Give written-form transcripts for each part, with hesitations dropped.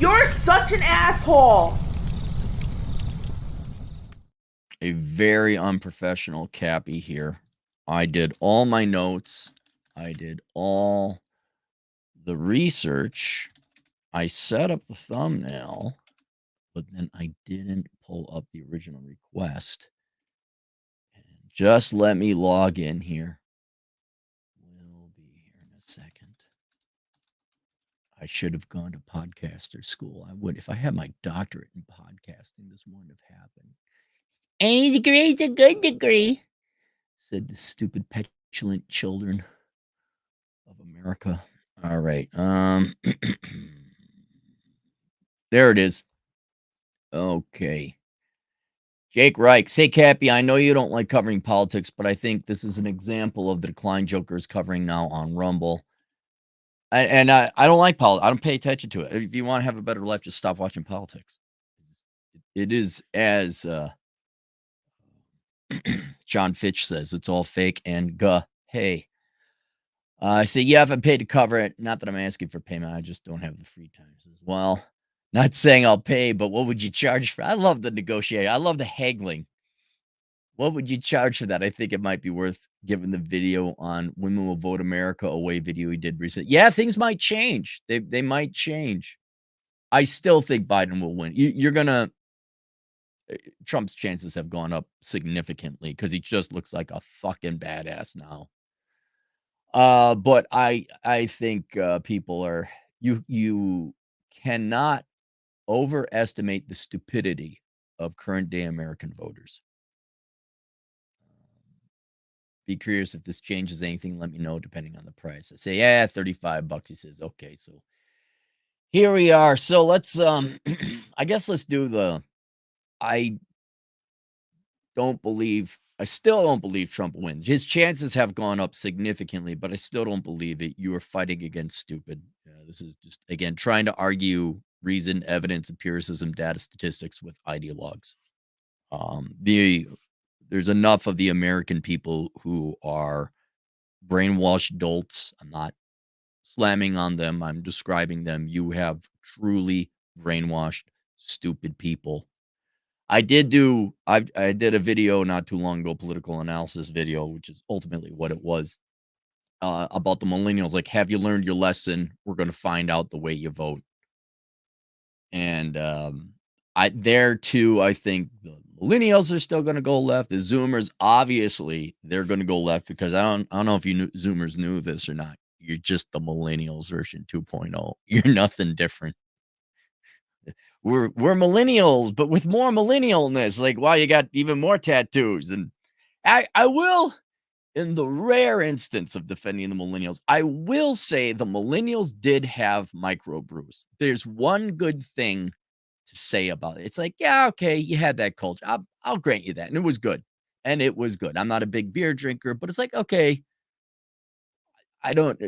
You're such an asshole. A very unprofessional Cappy here. I did all my notes. I did all the research. I set up the thumbnail, but then I didn't pull up the original request. Just let me log in here. We'll be here in a second. I should have gone to podcaster school. I would. If I had my doctorate in podcasting, this wouldn't have happened. Any degree is a good degree, said the stupid, petulant children of America. All right. There it is. Okay. Jake Reich, say Cappy, I know you don't like covering politics, but I think this is an example of the decline Joker is covering now on Rumble. I don't like politics. I don't pay attention to it. If you want to have a better life, just stop watching politics. It is as John Fitch says, it's all fake and hey. I say, yeah, if I'm paid to cover it, not that I'm asking for payment, I just don't have the free times as well. Not saying I'll pay, but what would you charge for? I love the negotiating. I love the haggling. What would you charge for that? I think it might be worth giving the video on Women Will Vote America Away video he did recently. Yeah, things might change. They might change. I still think Biden will win. You're gonna Trump's chances have gone up significantly because he just looks like a fucking badass now. But I think people are you cannot overestimate the stupidity of current day American voters. Be curious if this changes anything. Let me know depending on the price. I say, yeah, $35. He says, okay, so here we are. So let's I guess let's do the I still don't believe Trump wins. His chances have gone up significantly, but I still don't believe it. You are fighting against stupid. This is just, again, trying to argue reason, evidence, empiricism, data, statistics with ideologues. There's enough of the American people who are brainwashed dolts. I'm not slamming on them. I'm describing them. You have truly brainwashed, stupid people. I did a video not too long ago, political analysis video, which is ultimately what it was, about the millennials. Like, have you learned your lesson? We're going to find out the way you vote. And I think the millennials are still going to go left. The Zoomers, obviously, they're going to go left because I don't know if Zoomers knew this or not. You're just the millennials version 2.0. You're nothing different. We're millennials, but with more millennialness. Like, wow, you got even more tattoos. And I will, in the rare instance of defending the millennials, I will say the millennials did have microbrews. There's one good thing to say about it. It's like, yeah, okay, you had that culture. I'll grant you that. And it was good. I'm not a big beer drinker, but it's like, okay, I don't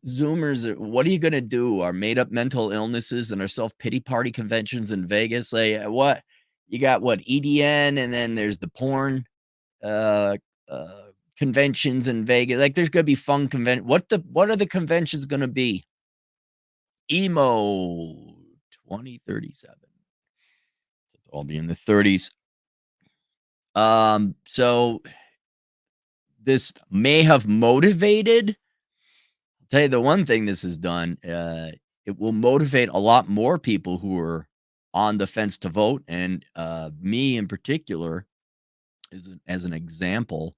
Zoomers, what are you gonna do? Our made up mental illnesses and our self-pity party conventions in Vegas? Like, what? You got what, EDN, and then there's the porn uh conventions in Vegas. Like, there's gonna be fun what are the conventions gonna be? Emo 2037. I'll be in the 30s. So this may have motivated. I'll tell you the one thing this has done, it will motivate a lot more people who are on the fence to vote. And me in particular, as an example,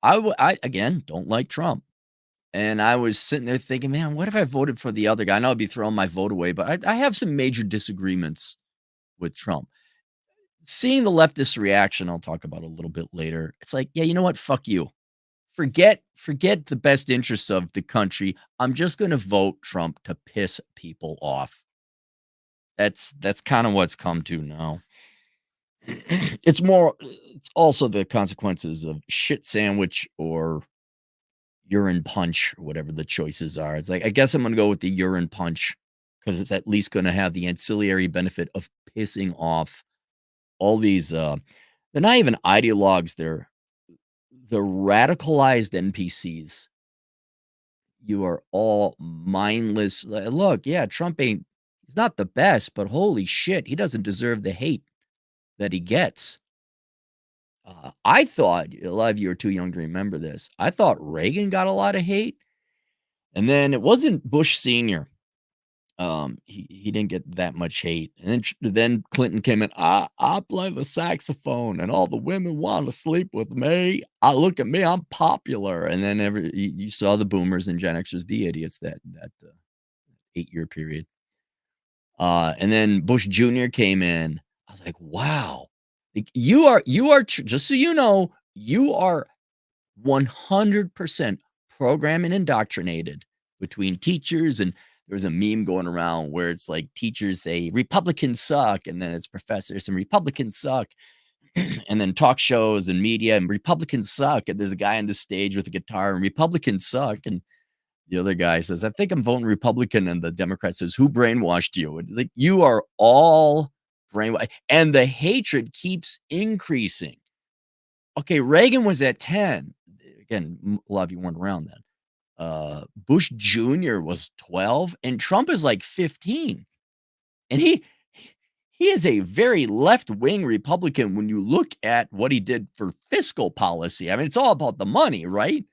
I again don't like Trump. And I was sitting there thinking, man, what if I voted for the other guy? I know I'd be throwing my vote away, but I have some major disagreements with Trump. Seeing the leftist reaction, I'll talk about a little bit later. It's like, yeah, you know what? Fuck you. Forget the best interests of the country. I'm just going to vote Trump to piss people off. That's kind of what's come to now. It's also the consequences of shit sandwich or urine punch or whatever the choices are. It's like, I guess I'm going to go with the urine punch because it's at least going to have the ancillary benefit of pissing off all these they're not even ideologues, they're the radicalized NPCs. You are all mindless. Look, yeah, Trump ain't He's not the best, but holy shit, he doesn't deserve the hate that he gets. I thought a lot of you are too young to remember this. I thought Reagan got a lot of hate, and then it wasn't Bush Senior. He didn't get that much hate, and then Clinton came in. I play the saxophone, and all the women want to sleep with me. I look at me, I'm popular, and then you saw the boomers and Gen Xers be idiots that 8-year period. And then Bush Jr. came in. I was like, wow, like, just so you know, you are 100% programmed and indoctrinated between teachers. And there's a meme going around where it's like teachers say Republicans suck, and then it's professors and Republicans suck, and then talk shows and media and Republicans suck, and there's a guy on the stage with a guitar and Republicans suck, and the other guy says, I think I'm voting Republican, and the Democrat says, who brainwashed you? And, like, you are all brainwashed, and the hatred keeps increasing. Okay, Reagan was at 10. Again, a lot of you weren't around then. Bush Jr. was 12, and Trump is like 15. And he is a very left-wing Republican when you look at what he did for fiscal policy. I mean, it's all about the money, right?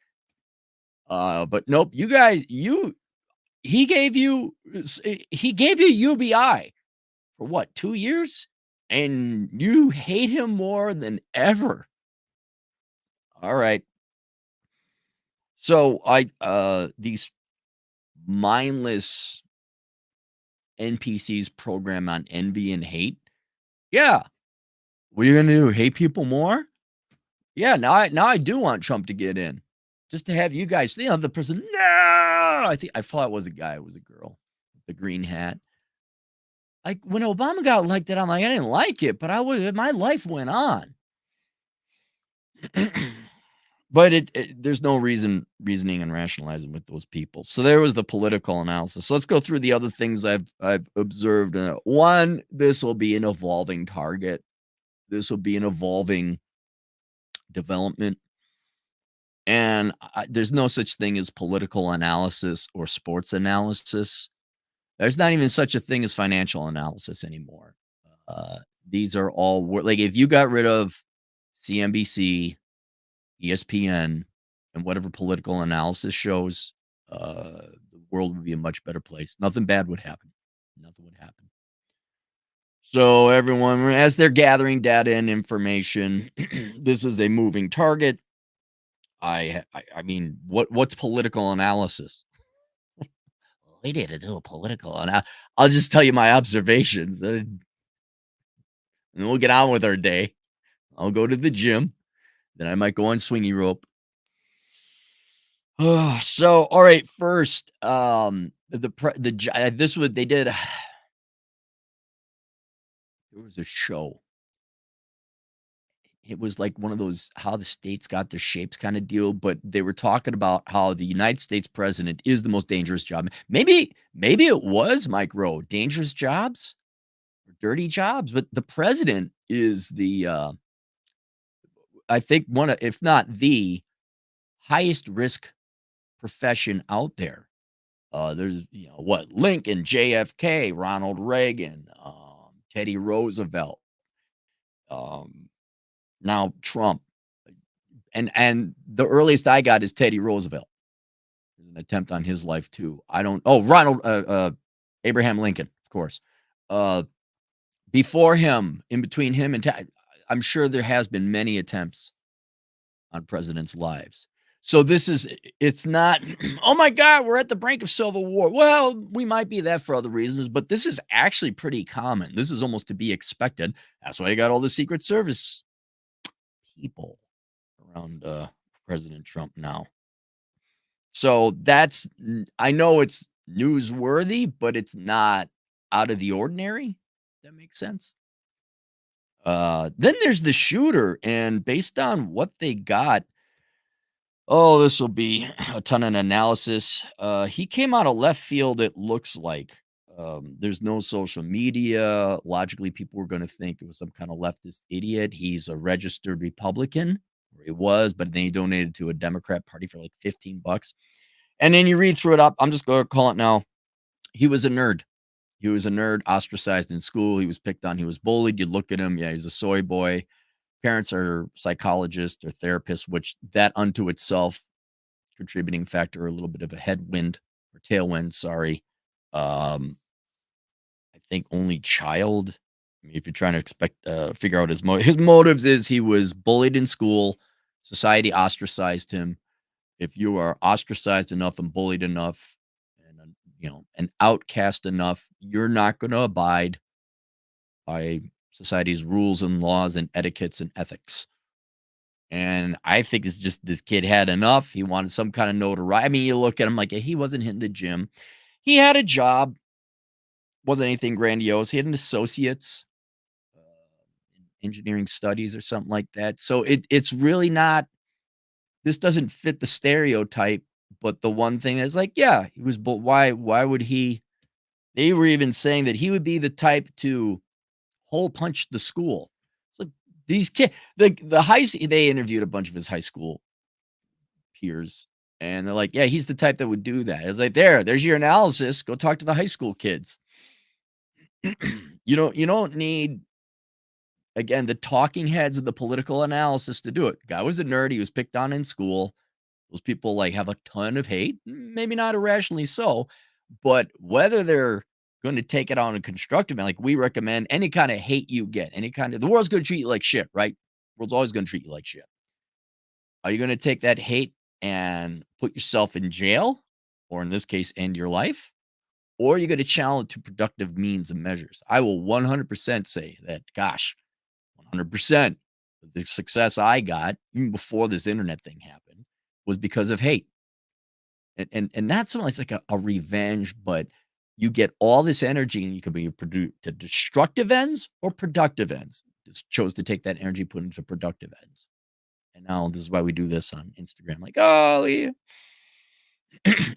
But nope, you guys, he gave you UBI for what, 2 years? And you hate him more than ever. All right. So these mindless NPCs program on envy and hate. Yeah. What are you gonna do? Hate people more? Yeah, now I do want Trump to get in. Just to have you guys, the person, no, I thought it was a guy, it was a girl. The green hat. Like when Obama got elected, I'm like, I didn't like it, but my life went on. But there's no reasoning and rationalizing with those people. So there was the political analysis. So let's go through the other things I've observed. One, this will be an evolving target. This will be an evolving development. And there's no such thing as political analysis or sports analysis. There's not even such a thing as financial analysis anymore. These are all like if you got rid of CNBC, ESPN, and whatever political analysis shows, the world would be a much better place. Nothing bad would happen. Nothing would happen. So everyone, as they're gathering data and information, this is a moving target. I mean, what's political analysis? We need to do a political, and I'll just tell you my observations, and we'll get on with our day. I'll go to the gym, then I might go on swingy rope. So all right, first, this was they did. There was a show. It was like one of those how the states got their shapes kind of deal, but they were talking about how the United States president is the most dangerous job. Maybe it was Mike Rowe, dangerous jobs or dirty jobs, but the president is I think one of, if not the highest risk profession out there. There's what, Lincoln, JFK, Ronald Reagan, Teddy Roosevelt, now Trump. And the earliest I got is Teddy Roosevelt. There's an attempt on his life too. Abraham Lincoln, of course. Before him, in between him and I'm sure there has been many attempts on presidents' lives. So it's not, oh my God, we're at the brink of civil war. Well, we might be that for other reasons, but this is actually pretty common. This is almost to be expected. That's why you got all the Secret Service people around President Trump now. So I know it's newsworthy, but it's not out of the ordinary. That makes sense. Then there's the shooter, and based on what they got, this will be a ton of analysis. He came out of left field, it looks like. There's no social media. Logically, people were going to think it was some kind of leftist idiot. He's a registered Republican, or he was, but then he donated to a Democrat party for like $15. And then you read through it up. I'm just going to call it now. He was a nerd. He was a nerd, ostracized in school. He was picked on. He was bullied. You look at him. Yeah, he's a soy boy. Parents are psychologists or therapists, which that unto itself contributing factor, a little bit of a headwind or tailwind. Sorry. Um, I think only child. I mean, if you're trying to figure out his motives is he was bullied in school. Society ostracized him. If you are ostracized enough and bullied enough and, an outcast enough, you're not going to abide by society's rules and laws and etiquettes and ethics. And I think it's just this kid had enough. He wanted some kind of notoriety. I mean, you look at him like he wasn't hitting the gym. He had a job, wasn't anything grandiose. He had an associate's in engineering studies or something like that. So it's really not. This doesn't fit the stereotype. But the one thing is like, yeah, he was. But why would he? They were even saying that he would be the type to hole punch the school. It's like these kids, they interviewed a bunch of his high school peers, and they're like, yeah, he's the type that would do that. It's like, there's your analysis. Go talk to the high school kids. You don't need, again, the talking heads of the political analysis to do it. Guy was a nerd. He was picked on in school. Those people like have a ton of hate, maybe not irrationally so, but whether they're going to take it on a constructive and like we recommend any kind of hate you get, the world's going to treat you like shit, right? The world's always going to treat you like shit. Are you going to take that hate and put yourself in jail, or in this case, end your life? Or are you going to channel it to productive means and measures? I will 100% say that, gosh, 100% the success I got, even before this internet thing happened, was because of hate. And not so much like a revenge, but you get all this energy and you can be to destructive ends or productive ends. Just chose to take that energy, put it into productive ends. And now this is why we do this on Instagram. Like, oh, yeah.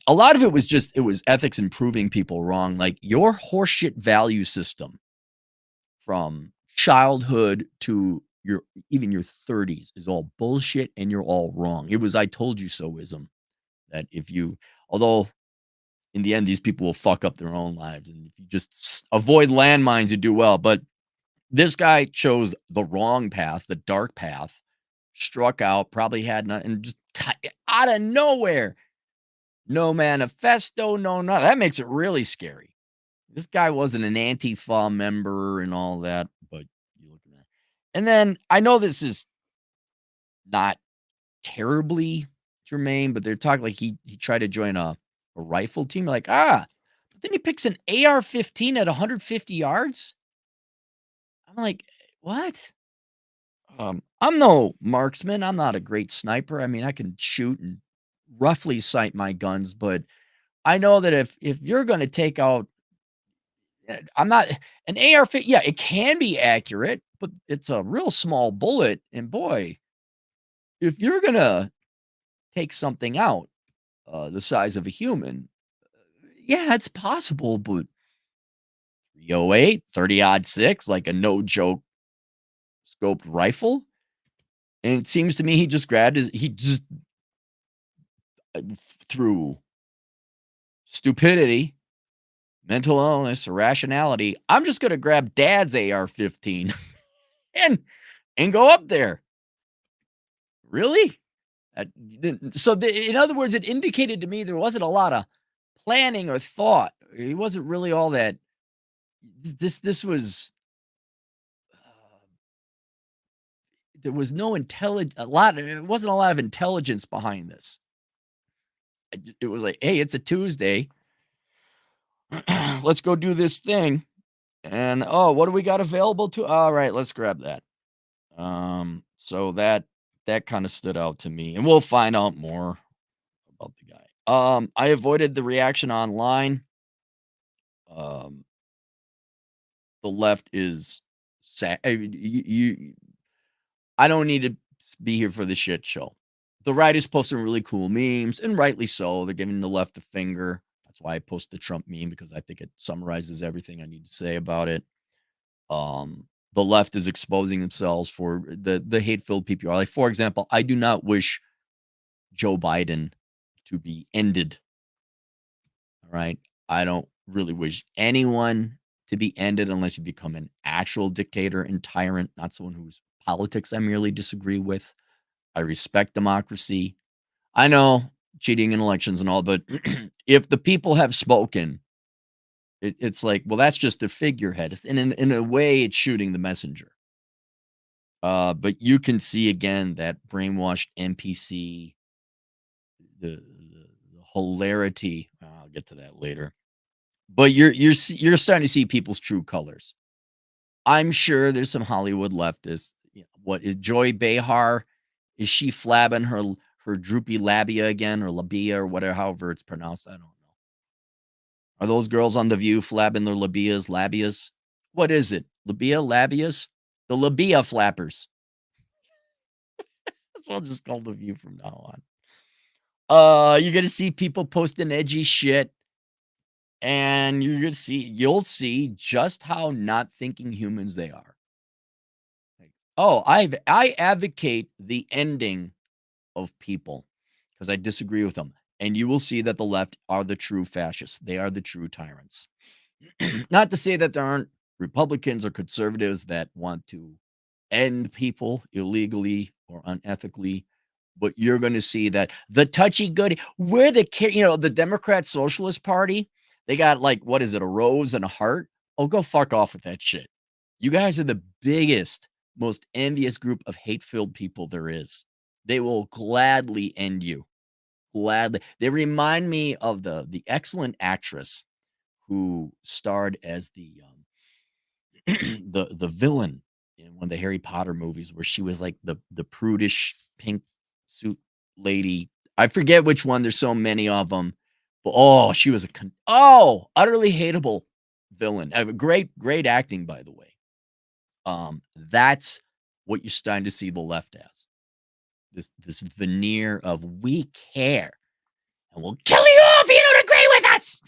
A lot of it was ethics and proving people wrong. Like your horseshit value system from childhood to even your 30s is all bullshit and you're all wrong. It was I told you so-ism that although in the end, these people will fuck up their own lives. And if you just avoid landmines, you do well. But this guy chose the wrong path, the dark path, struck out, probably had nothing, just out of nowhere. No manifesto, no nothing. That makes it really scary. This guy wasn't an Antifa member and all that, but you look at that. And then I know this is not terribly germane, but they're talking like he tried to join a rifle team. Like, but then he picks an AR-15 at 150 yards. I'm like, what? I'm no marksman. I'm not a great sniper. I mean, I can shoot and roughly sight my guns, but I know that if you're going to take out, I'm not an AR-15. Yeah, it can be accurate, but it's a real small bullet. And boy, if you're going to take something out the size of a human, yeah, it's possible, but 308, 30-06, like a no joke scoped rifle. And it seems to me he just through stupidity, mental illness, irrationality, I'm just going to grab dad's AR-15 and go up there. Really? In other words, it indicated to me there wasn't a lot of planning or thought. He wasn't really all that. This was there was no it wasn't a lot of intelligence behind this. It was like, hey, it's a Tuesday. Let's go do this thing. And what do we got available to? All right, let's grab that. So that kind of stood out to me, and we'll find out more about the guy. I avoided the reaction online. Um, the left is sad. I don't need to be here for the shit show. The right is posting really cool memes, and rightly so. They're giving the left the finger. That's why I post the Trump meme, because I think it summarizes everything I need to say about it. The left is exposing themselves for the hate-filled people. Like, for example, I do not wish Joe Biden to be ended. All right. I don't really wish anyone to be ended unless you become an actual dictator and tyrant, not someone whose politics I merely disagree with. I respect democracy. I know cheating in elections and all, but if the people have spoken, it's like, well, that's just a figurehead. In a way, it's shooting the messenger. But you can see again that brainwashed NPC, the hilarity. I'll get to that later. But you're starting to see people's true colors. I'm sure there's some Hollywood leftists. What is Joy Behar? Is she flabbing her droopy labia again, or labia, or whatever, however it's pronounced? I don't know. Are those girls on The View flabbing their labias? What is it? Labia, labias? The labia flappers. That's what I'll just call The View from now on. You're gonna see people posting edgy shit, and you'll see just how not thinking humans they are. Like, oh, I advocate the ending of people because I disagree with them. And you will see that the left are the true fascists. They are the true tyrants. Not to say that there aren't Republicans or conservatives that want to end people illegally or unethically, but you're going to see that the touchy goody, where the Democrat Socialist Party, they got like, what is it, a rose and a heart? Oh, go fuck off with that shit. You guys are the biggest, most envious group of hate filled people there is. They will gladly end you. Gladly. They remind me of the excellent actress who starred as the villain in one of the Harry Potter movies, where she was like the prudish pink suit lady. I forget which one. There's so many of them, but oh, she was utterly hateable villain. Great acting, by the way. That's what you're starting to see the left as. This veneer of we care and we'll kill you if you don't agree with us.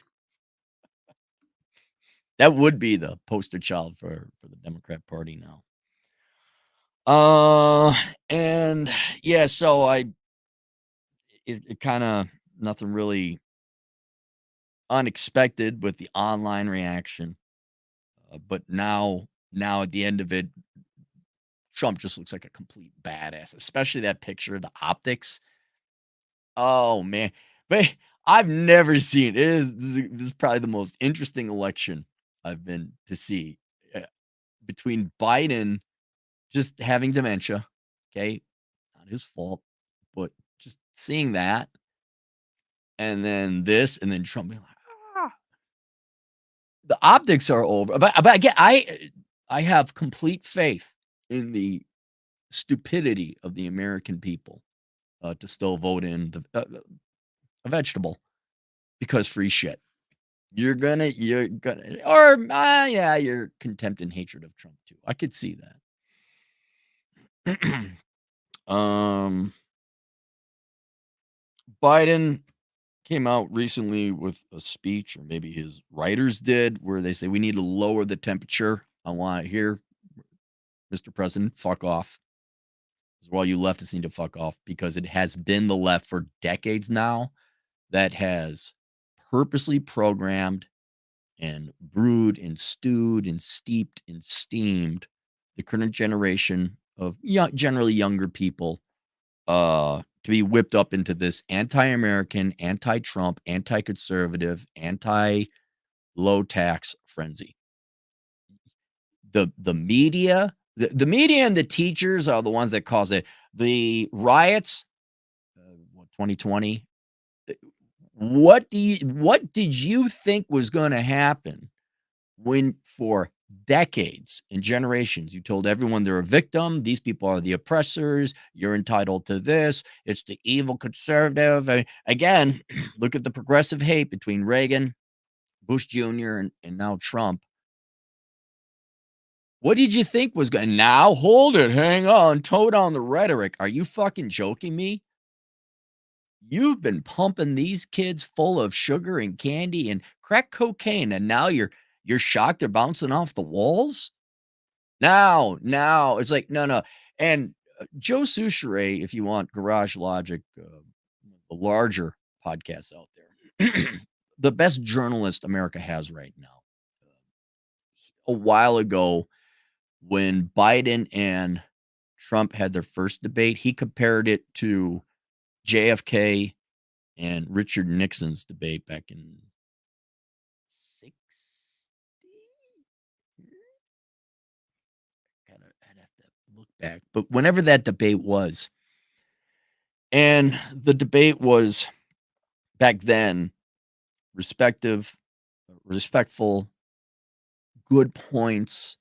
That would be the poster child for the Democrat Party now. And yeah, so it kind of nothing really unexpected with the online reaction. But now at the end of it, Trump just looks like a complete badass, especially that picture of the optics. Oh man, but I've never seen it. This is probably the most interesting election I've been to see, between Biden just having dementia. Okay, not his fault, but just seeing that, and then this, and then Trump being like, "Ah." The optics are over. But again, I have complete faith in the stupidity of the American people, to still vote in a vegetable because free shit. You're gonna, or yeah, your contempt and hatred of Trump too. I could see that. um, Biden came out recently with a speech, or maybe his writers did, where they say we need to lower the temperature. I want to hear, Mr. President, fuck off. This is why you leftists need to fuck off, because it has been the left for decades now that has purposely programmed and brewed and stewed and steeped and steamed the current generation of generally younger people, to be whipped up into this anti-American, anti-Trump, anti-conservative, anti-low tax frenzy. The media, the media and the teachers are the ones that cause it. The riots, 2020. What did you think was going to happen when for decades and generations you told everyone they're a victim, these people are the oppressors, you're entitled to this, it's the evil conservative. Again, look at the progressive hate between Reagan, Bush Jr., and now Trump. What did you think was going? Now hold it, hang on, toe down the rhetoric. Are you fucking joking me? You've been pumping these kids full of sugar and candy and crack cocaine, and now you're shocked they're bouncing off the walls? Now, it's like, no. And, Joe Souchere, if you want Garage Logic, the larger podcasts out there, the best journalist America has right now. a while ago when Biden and Trump had their first debate. He compared it to JFK and Richard Nixon's debate back in 60. I'd have to look back, but whenever that debate was, and the debate was back then respectful, good points,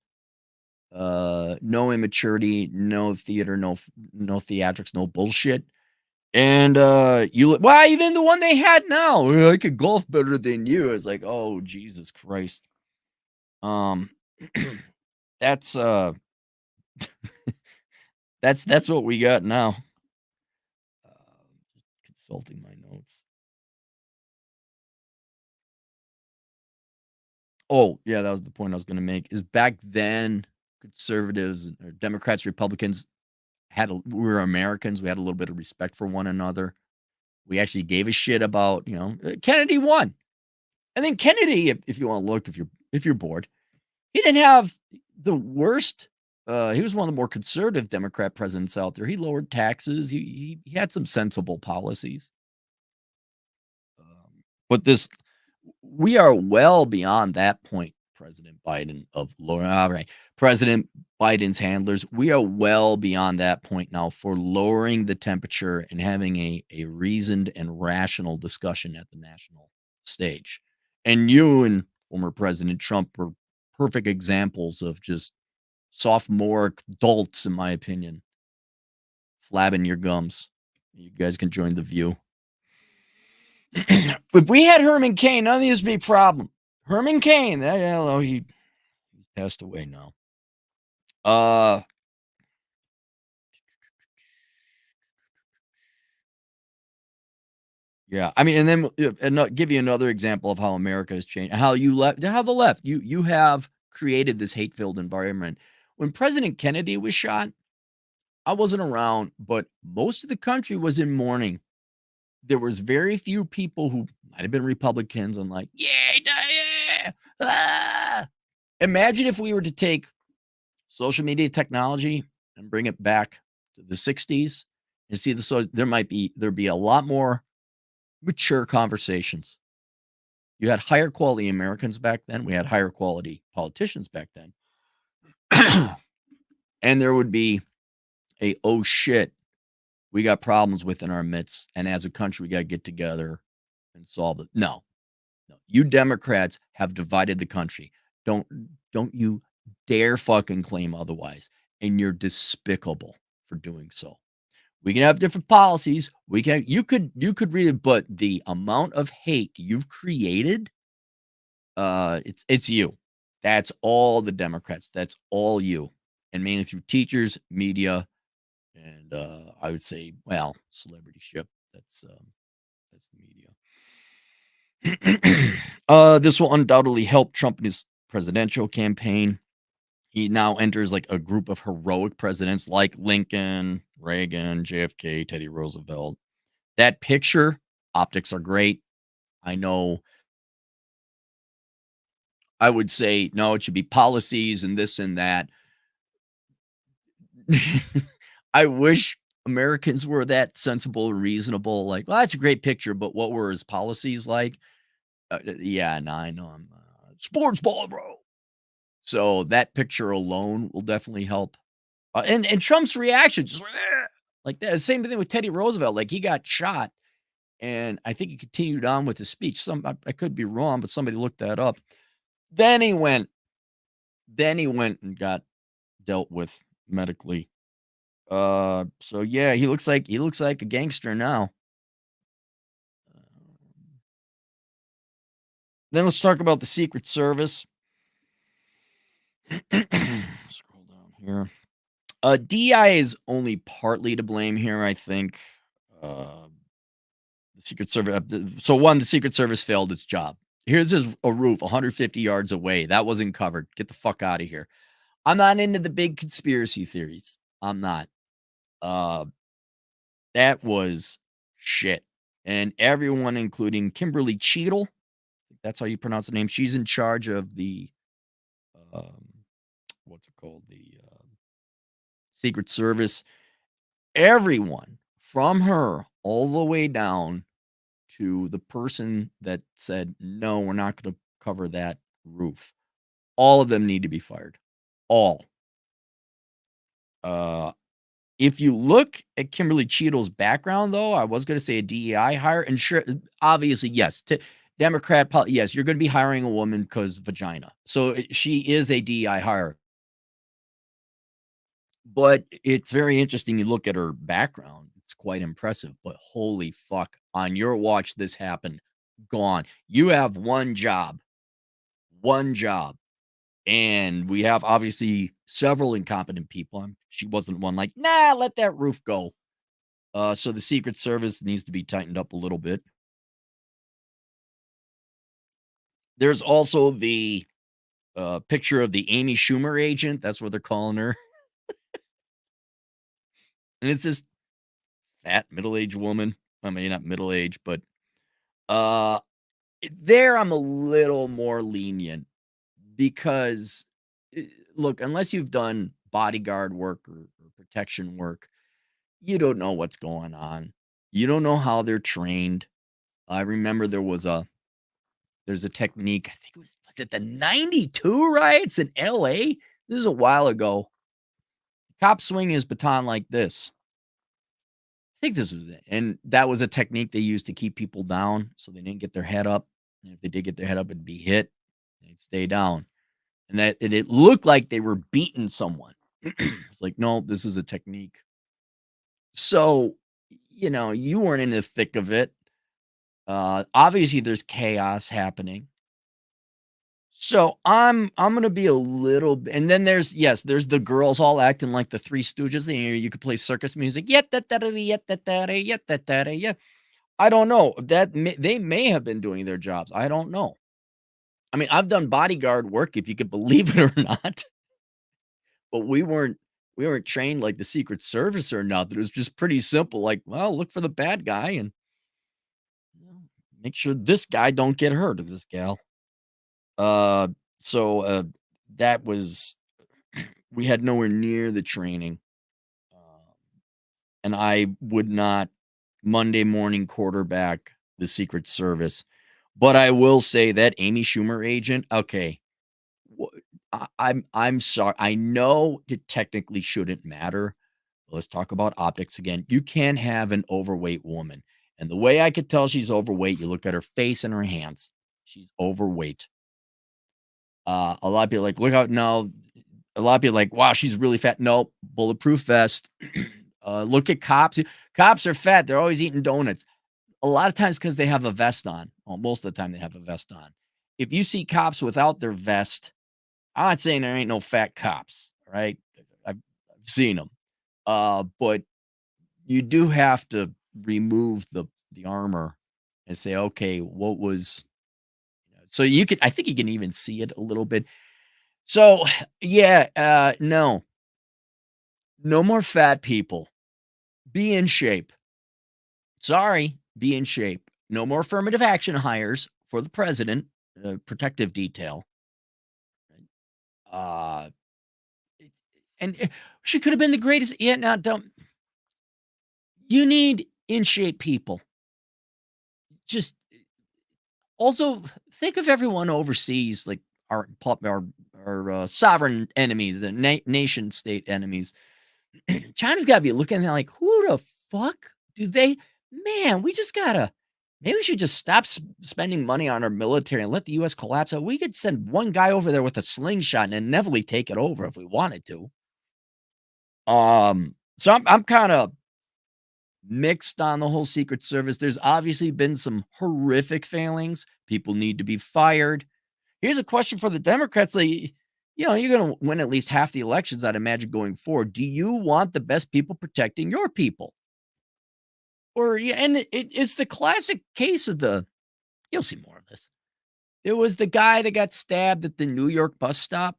no immaturity, no theater, no theatrics, no bullshit. And well, even the one they had now, "I could golf better than you." It's like, oh Jesus Christ. Um, that's that's what we got now. Consulting my notes. Oh yeah, that was the point I was going to make. Is back then conservatives or Democrats, Republicans we were Americans. We had a little bit of respect for one another. We actually gave a shit about Kennedy won, and then Kennedy, if you want to look, if you're bored, he didn't have the worst. He was one of the more conservative Democrat presidents out there. He lowered taxes. He had some sensible policies. But we are well beyond that point, President Biden of lowering. All right, President Biden's handlers. We are well beyond that point now for lowering the temperature and having a reasoned and rational discussion at the national stage. And you and former President Trump were perfect examples of just sophomore dolts, in my opinion, flabbing your gums. You guys can join the view. If we had Herman Cain, none of this would be a problem. Herman Cain, he's passed away now. Yeah, I mean, and then give you another example of how America has changed. How the left, you have created this hate-filled environment. When President Kennedy was shot, I wasn't around, but most of the country was in mourning. There was very few people who might have been Republicans and like, yeah. Ah! Imagine if we were to take social media technology and bring it back to the 60s and see there'd be a lot more mature conversations. You had higher quality Americans back then. We had higher quality politicians back then. And there would be oh shit, we got problems within our midst. And as a country, we got to get together and solve it. No. You Democrats have divided the country. Don't you dare fucking claim otherwise. And you're despicable for doing so. We can have different policies. You could read it, but the amount of hate you've created, it's you. That's all the Democrats. That's all you. And mainly through teachers, media, and I would say, well, celebrityship. That's the media. This will undoubtedly help Trump in his presidential campaign. He now enters like a group of heroic presidents like Lincoln, Reagan, JFK, Teddy Roosevelt. That picture, optics are great. I know I would say, no, it should be policies and this and that. I wish Americans were that sensible, reasonable. Like, well, that's a great picture, but what were his policies like? Yeah, no, I know. I'm sports ball, bro. So that picture alone will definitely help. And Trump's reaction, just like that. Same thing with Teddy Roosevelt. Like he got shot, and I think he continued on with his speech. I could be wrong, but somebody looked that up. Then he went. And got dealt with medically. So yeah, he looks like a gangster now. Then let's talk about the Secret Service. Scroll down here. DI is only partly to blame here, I think. The Secret Service. So one, the Secret Service failed its job. Here's a roof 150 yards away. That wasn't covered. Get the fuck out of here. I'm not into the big conspiracy theories. I'm not. That was shit. And everyone, including Kimberly Cheadle, that's how you pronounce the name. She's in charge of the um, what's it called? The Secret Service. Everyone from her all the way down to the person that said, "No, we're not gonna cover that roof." All of them need to be fired. All. Uh, if you look at Kimberly Cheadle's background, though, I was gonna say a DEI hire, and sure, obviously, yes, Democrat yes, you're gonna be hiring a woman because vagina. So, she is a DEI hire. But it's very interesting, you look at her background, it's quite impressive, but holy fuck, on your watch, this happened. Gone. You have one job, and we have, obviously, several incompetent people, she wasn't one like, "Nah, let that roof go." So the Secret Service needs to be tightened up a little bit. There's also the, picture of the Amy Schumer agent, that's what they're calling her, and it's this fat middle-aged woman. I mean, not middle-aged, but, uh there, I'm a little more lenient because, eh, look, unless you've done bodyguard work or protection work, you don't know what's going on. You don't know how they're trained. I remember there's a technique, I think was it the '92 riots in LA? This is a while ago. Cop swing his baton like this. I think this was it, and that was a technique they used to keep people down so they didn't get their head up, and if they did get their head up, it'd be hit, they'd stay down. And it looked like they were beating someone. It's like, "No, this is a technique." So, you weren't in the thick of it. Obviously, there's chaos happening. So, I'm gonna be a little b and then there's the girls all acting like the Three Stooges, and you could play circus music, "Yet that da da yet that da yet that da yeah." I don't know. They may have been doing their jobs. I don't know. I mean, I've done bodyguard work, if you could believe it or not. But we weren't trained like the Secret Service or nothing. It was just pretty simple, like, well, look for the bad guy and you know, make sure this guy don't get hurt or this gal. Uh, so that was we had nowhere near the training, uh, and I would not Monday morning quarterback the Secret Service. But I will say that Amy Schumer agent, okay, wha- I'm sorry. I know it technically shouldn't matter. Let's talk about optics again. You can have an overweight woman. And the way I could tell she's overweight, you look at her face and her hands. She's overweight. A lot of people are like, look out. No, a lot of people are like, wow, she's really fat. No, bulletproof vest. Look at cops. Cops are fat. They're always eating donuts. A lot of times because they have a vest on. Well, most of the time they have a vest on. If you see cops without their vest, I'm not saying there ain't no fat cops, right? I've seen them. But you do have to remove the armor and say, "Okay, what was" so you could I think you can even see it a little bit. So, yeah, no. No more fat people. Be in shape. Sorry, be in shape. No more affirmative action hires for the president, protective detail. Uh, and, she could have been the greatest yeah, now don't you need in shape people. Just also, think of everyone overseas, like our sovereign enemies, the nation state enemies. China's gotta be looking at like, who the fuck do they? Man, we just gotta. Maybe we should just stop spending money on our military and let the U.S. collapse. We could send one guy over there with a slingshot and inevitably take it over if we wanted to. So I'm kind of mixed on the whole Secret Service. There's obviously been some horrific failings. People need to be fired. Here's a question for the Democrats. Like, you're going to win at least half the elections, I'd imagine, going forward. Do you want the best people protecting your people? Or, yeah, and it's the classic case of you'll see more of this. There was the guy that got stabbed at the New York bus stop.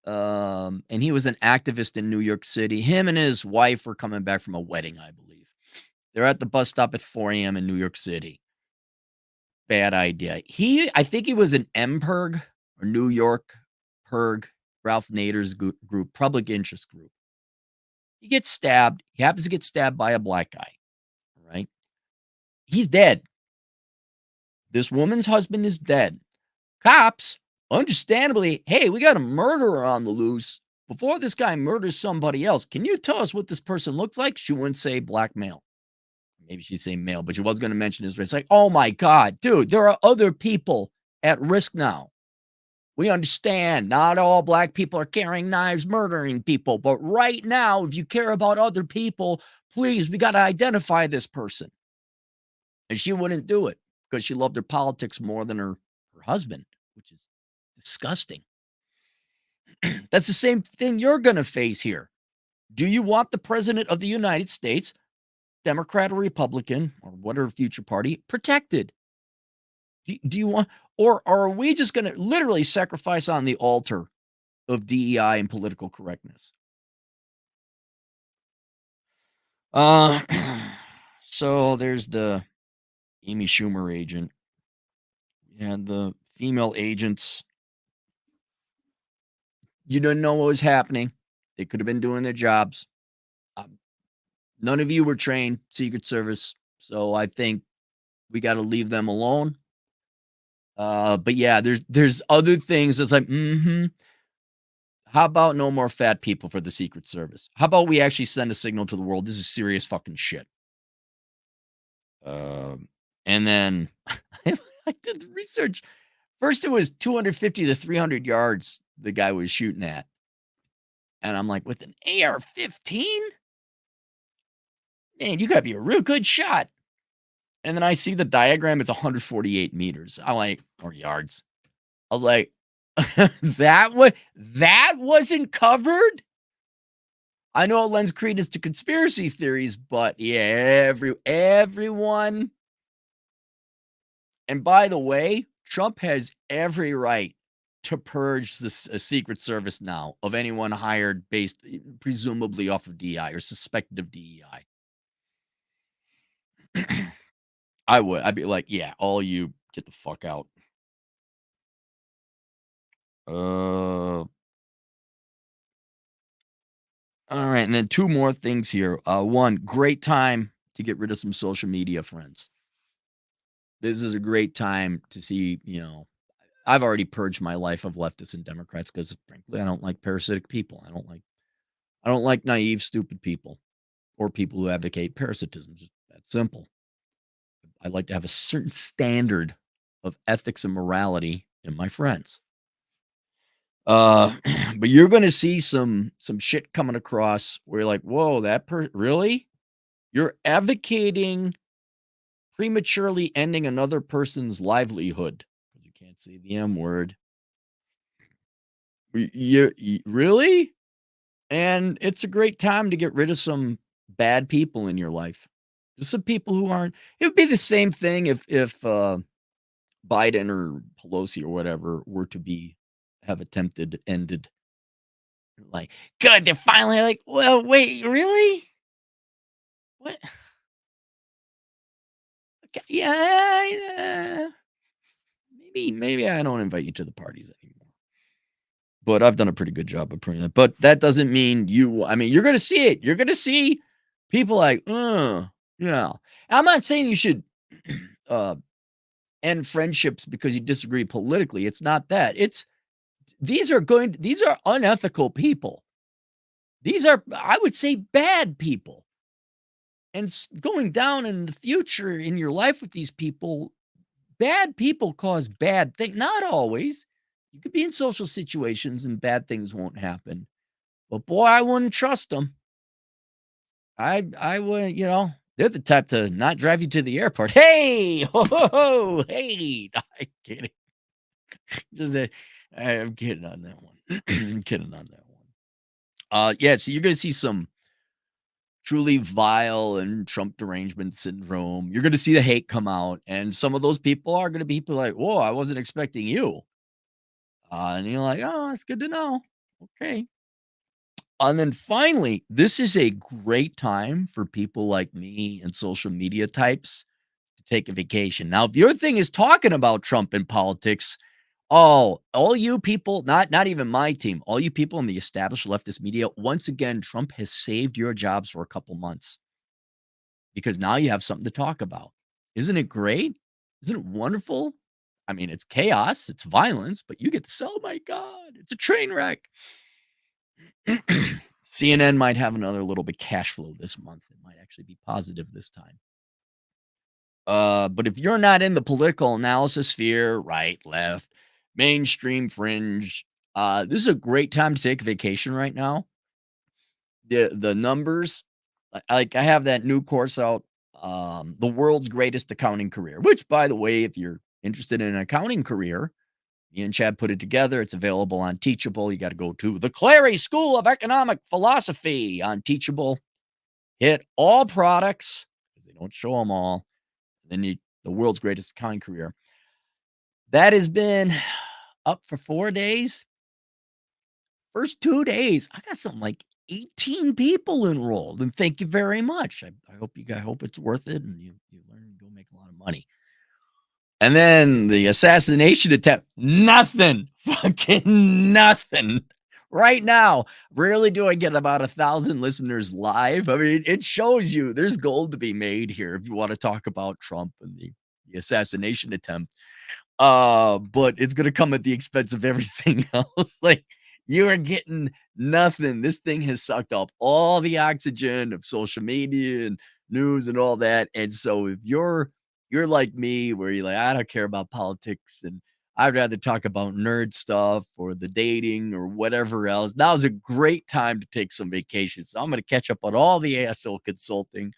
And he was an activist in New York City. Him and his wife were coming back from a wedding, I believe. They're at the bus stop at 4 a.m. in New York City. Bad idea. I think he was an MPerg or New York Herg, Ralph Nader's group, Public Interest Group. He gets stabbed. He happens to get stabbed by a black guy, right? He's dead. This woman's husband is dead. Cops, understandably, hey, we got a murderer on the loose. Before this guy murders somebody else, can you tell us what this person looks like? She wouldn't say black male. Maybe she'd say male, but she was going to mention his race. Like, oh my God, dude, there are other people at risk now. We understand not all black people are carrying knives, murdering people. But right now, if you care about other people, please, we got to identify this person. And she wouldn't do it because she loved her politics more than her husband, which is disgusting. That's the same thing you're going to face here. Do you want the president of the United States, Democrat or Republican, or whatever future party, protected? Do you want, or are we just going to literally sacrifice on the altar of DEI and political correctness? So there's the Amy Schumer agent and the female agents. You didn't know what was happening. They could have been doing their jobs. None of you were trained Secret Service, so I think we got to leave them alone. But yeah, there's other things that's like, how about no more fat people for the Secret Service? How about we actually send a signal to the world? This is serious fucking shit. And then I did the research. First, it was 250 to 300 yards the guy was shooting at. And I'm like, with an AR-15? Man, you got to be a real good shot. And then I see the diagram, it's 148 meters. I like, or yards. I was like, that wasn't covered? I know it lends credence to conspiracy theories, but yeah, everyone. And by the way, Trump has every right to purge the Secret Service now of anyone hired based presumably off of DEI or suspected of DEI. I would. I'd be like, yeah, all you get the fuck out. All right, and then two more things here. One, great time to get rid of some social media friends. This is a great time to see, I've already purged my life of leftists and Democrats because frankly, I don't like parasitic people. I don't like naive, stupid people or people who advocate parasitism. Just that simple. I like to have a certain standard of ethics and morality in my friends. But you're going to see some shit coming across where you're like, whoa, really? You're advocating prematurely ending another person's livelihood. You can't say the M word. You really? And it's a great time to get rid of some bad people in your life. Just some people who aren't. It would be the same thing if Biden or Pelosi or whatever were to have ended. Like, good, they're finally like, well, wait, really? What? Okay, yeah, maybe I don't invite you to the parties anymore. But I've done a pretty good job of proving that. But that doesnn't mean you're going to see it. You're going to see people like, yeah. I'm not saying you should end friendships because you disagree politically. It's not that. These are unethical people. These are, I would say, bad people. And going down in the future in your life with these people, bad people cause bad things. Not always. You could be in social situations and bad things won't happen. But boy, I wouldn't trust them. I wouldn't, they're the type to not drive you to the airport. Hey, ho, hey. I'm kidding. I'm kidding on that one. I'm kidding on that one. Yeah, so you're going to see some truly vile and Trump derangement syndrome. You're going to see the hate come out. And some of those people are going to be people like, whoa, I wasn't expecting you. And you're like, oh, that's good to know. Okay. And then finally, this is a great time for people like me and social media types to take a vacation. Now, if your thing is talking about Trump and politics, Oh, all you people, not even my team, all you people in the established leftist media, once again, Trump has saved your jobs for a couple months because now you have something to talk about. Isn't it great? Isn't it wonderful? I mean, it's chaos, it's violence, but you get to say, "Oh my god, it's a train wreck." CNN might have another little bit cash flow this month. It might actually be positive this time. But if you're not in the political analysis sphere, right, left, mainstream, fringe, this is a great time to take a vacation right now. The numbers, like I have that new course out, the world's greatest accounting career. Which, by the way, if you're interested in an accounting career, me and Chad put it together. It's available on Teachable. You got to go to the Clary School of Economic Philosophy on Teachable. Hit all products because they don't show them all. Then the world's greatest accounting career. That has been up for 4 days. First 2 days, I got something like 18 people enrolled, and thank you very much. I hope it's worth it, and you learn and go make a lot of money. And then the assassination attempt, nothing, fucking nothing. Right now, rarely do I get about 1,000 listeners live. I mean, it shows you there's gold to be made here if you want to talk about Trump and the assassination attempt. But it's gonna come at the expense of everything else. Like, you are getting nothing. This thing has sucked up all the oxygen of social media and news and all that. And so if you're like me, where you're like, I don't care about politics and I'd rather talk about nerd stuff or the dating or whatever else. Now's a great time to take some vacation. So I'm gonna catch up on all the asshole consulting.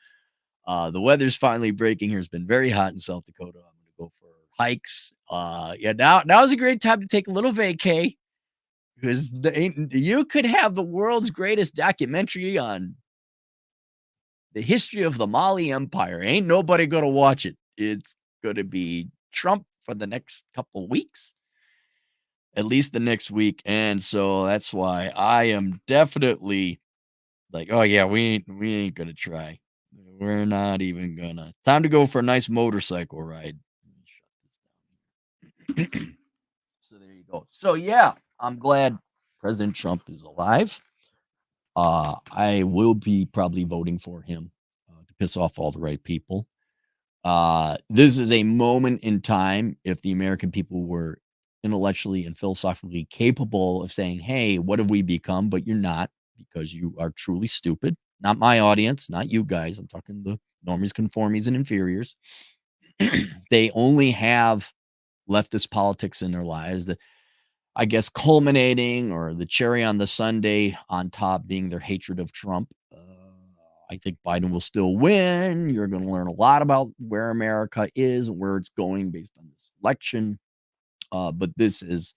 The weather's finally breaking here. It's been very hot in South Dakota. I'm gonna go for hikes. Yeah, now's a great time to take a little vacay because you could have the world's greatest documentary on the history of the Mali Empire. Ain't nobody gonna watch it. It's gonna be Trump for the next couple weeks, at least the next week, and so that's why I am definitely like, oh yeah, we ain't gonna try. We're not even gonna. Time to go for a nice motorcycle ride. Let me shut this down. So there you go. So yeah, I'm glad President Trump is alive. I will be probably voting for him to piss off all the right people. This is a moment in time if the American people were intellectually and philosophically capable of saying, "Hey, what have we become?" But you're not because you are truly stupid. Not my audience, not you guys. I'm talking the normies, conformies, and inferiors. They only have leftist politics in their lives. I guess culminating or the cherry on the sundae on top being their hatred of Trump. I think Biden will still win. You're going to learn a lot about where America is and where it's going based on this election. But this has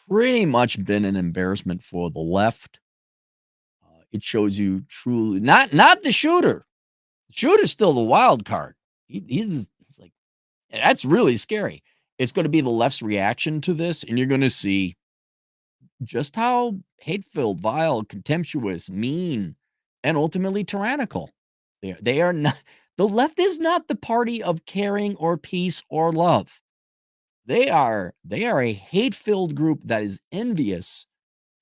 pretty much been an embarrassment for the left. It shows you truly not the shooter. The shooter's still the wild card. He's like that's really scary. It's going to be the left's reaction to this, and you're going to see just how hate-filled, vile, contemptuous, mean, and ultimately tyrannical. They are not the left is not the party of caring or peace or love. They are a hate-filled group that is envious,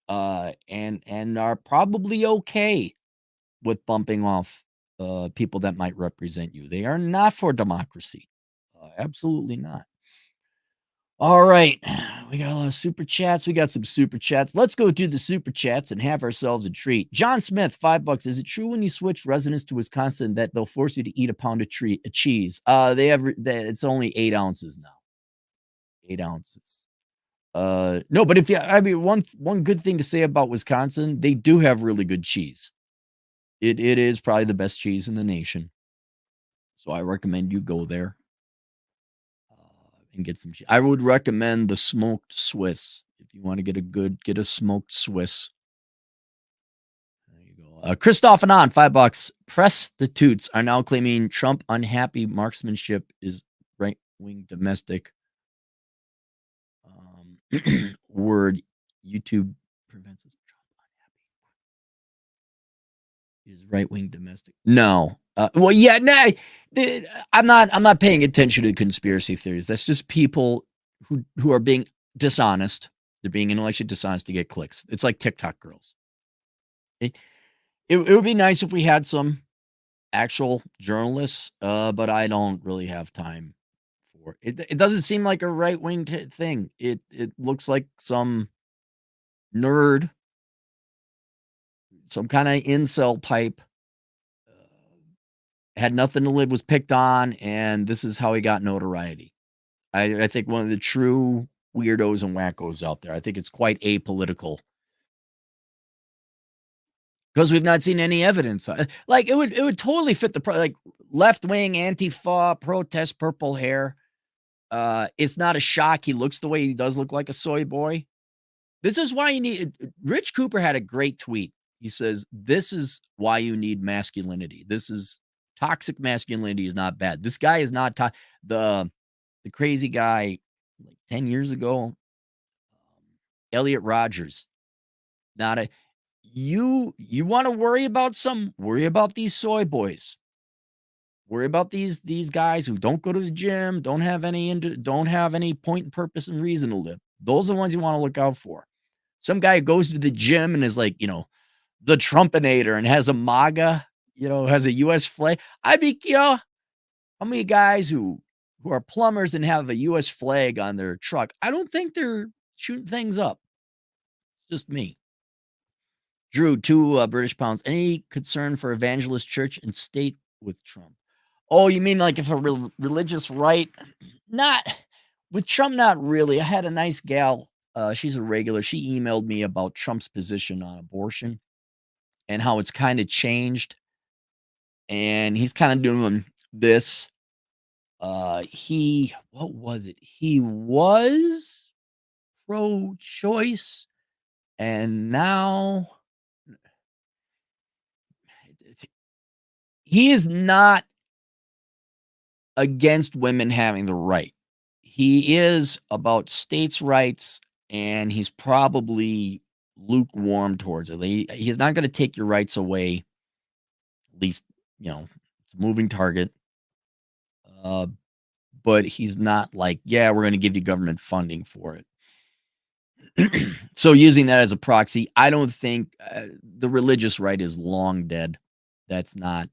and are probably okay with bumping off, people that might represent you. They are not for democracy. Absolutely not. All right. We got a lot of super chats. We got some super chats. Let's go do the super chats and have ourselves a treat. John Smith, $5. Is it true when you switch residence to Wisconsin that they'll force you to eat a pound of cheese? It's only 8 ounces now. 8 ounces. No, but I mean, one good thing to say about Wisconsin, they do have really good cheese. It is probably the best cheese in the nation. So I recommend you go there. And get some cheese. I would recommend the smoked Swiss. If you want to get a smoked Swiss. There you go. Christoph and on $5. Prostitutes are now claiming Trump unhappy marksmanship is right-wing domestic. Word YouTube prevents us. Trump unhappy is right-wing domestic. No. Well, yeah, nah, I'm not paying attention to conspiracy theories. That's just people who are being dishonest. They're being intellectually dishonest to get clicks. It's like TikTok girls. It, it would be nice if we had some actual journalists, but I don't really have time for it. It doesn't seem like a right wing thing. It looks like some nerd, some kind of incel type, had nothing to live, was picked on, and this is how he got notoriety. I think one of the true weirdos and wackos out there. I think it's quite apolitical because we've not seen any evidence. Like it would totally fit the like left wing Antifa protest purple hair. It's not a shock. He looks the way he does look like a soy boy. This is why you need Rich Cooper had a great tweet. He says, "This is why you need masculinity. This is toxic masculinity is not bad. This guy is not the the crazy guy like 10 years ago, Elliot Rogers. Not a you want to worry about these soy boys. Worry about these guys who don't go to the gym, don't have any point and purpose and reason to live. Those are the ones you want to look out for. Some guy who goes to the gym and is like, the Trumpinator and has a MAGA, has a US flag. I'd be, how many guys who are plumbers and have a US flag on their truck? I don't think they're shooting things up. It's just me. Drew, 2 British pounds. Any concern for evangelist church and state with Trump? Oh, you mean like if a religious right? Not with Trump, not really. I had a nice gal. She's a regular. She emailed me about Trump's position on abortion and how it's kind of changed. And he's kind of doing this. What was it? He was pro-choice, and now he is not against women having the right. He is about states' rights, and he's probably lukewarm towards it. He's not going to take your rights away. At least, it's a moving target. But he's not like, yeah, we're going to give you government funding for it. So using that as a proxy, I don't think the religious right is long dead. That's not.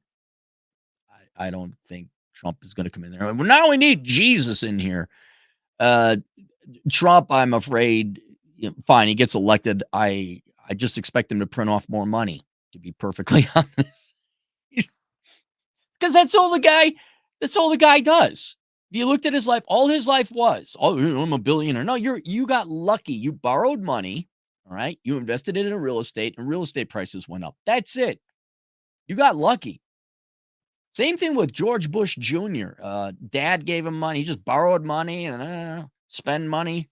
I don't think Trump is going to come in there. Well, now we need Jesus in here. Trump, I'm afraid, fine, he gets elected. I just expect him to print off more money, to be perfectly honest. Because that's all the guy does. If you looked at his life, all his life was, oh, I'm a billionaire. No, you got lucky. You borrowed money, all right? You invested it in real estate, and real estate prices went up. That's it. You got lucky. Same thing with George Bush Jr. Dad gave him money. He just borrowed money and spend money.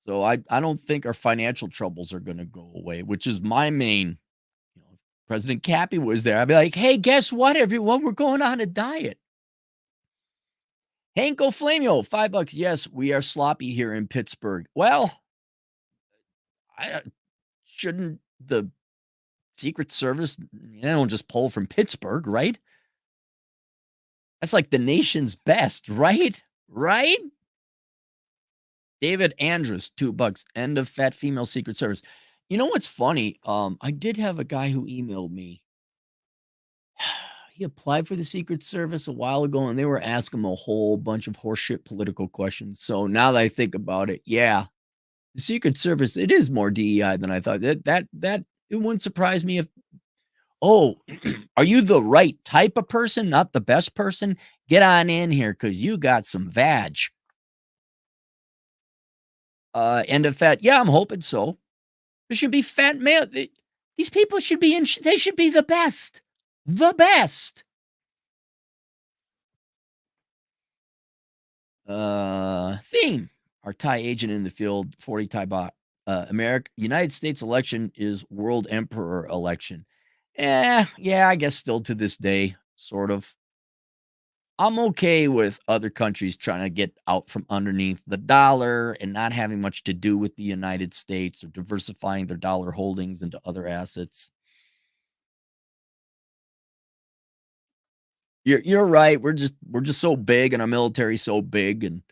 So I don't think our financial troubles are going to go away, which is my main. President Cappy was there. I'd be like, hey, guess what, everyone? We're going on a diet. Hanko Flamio, $5. Yes, we are sloppy here in Pittsburgh. Well, shouldn't the Secret Service, they don't just pull from Pittsburgh, right? That's like the nation's best, right? Right? David Andrus, $2. End of fat female Secret Service. You know what's funny? I did have a guy who emailed me. He applied for the Secret Service a while ago, and they were asking him a whole bunch of horseshit political questions. So now that I think about it, yeah, the Secret Service, it is more DEI than I thought. That it wouldn't surprise me if, oh, are you the right type of person, not the best person? Get on in here because you got some vag. End of fat. Yeah, I'm hoping so. There should be fat male. These people should be they should be the best. The best. Theme. Our Thai agent in the field, 40 Thai bot. United States election is world emperor election. Yeah, I guess still to this day, sort of. I'm okay with other countries trying to get out from underneath the dollar and not having much to do with the United States or diversifying their dollar holdings into other assets. You're right. We're just so big and our military so big, and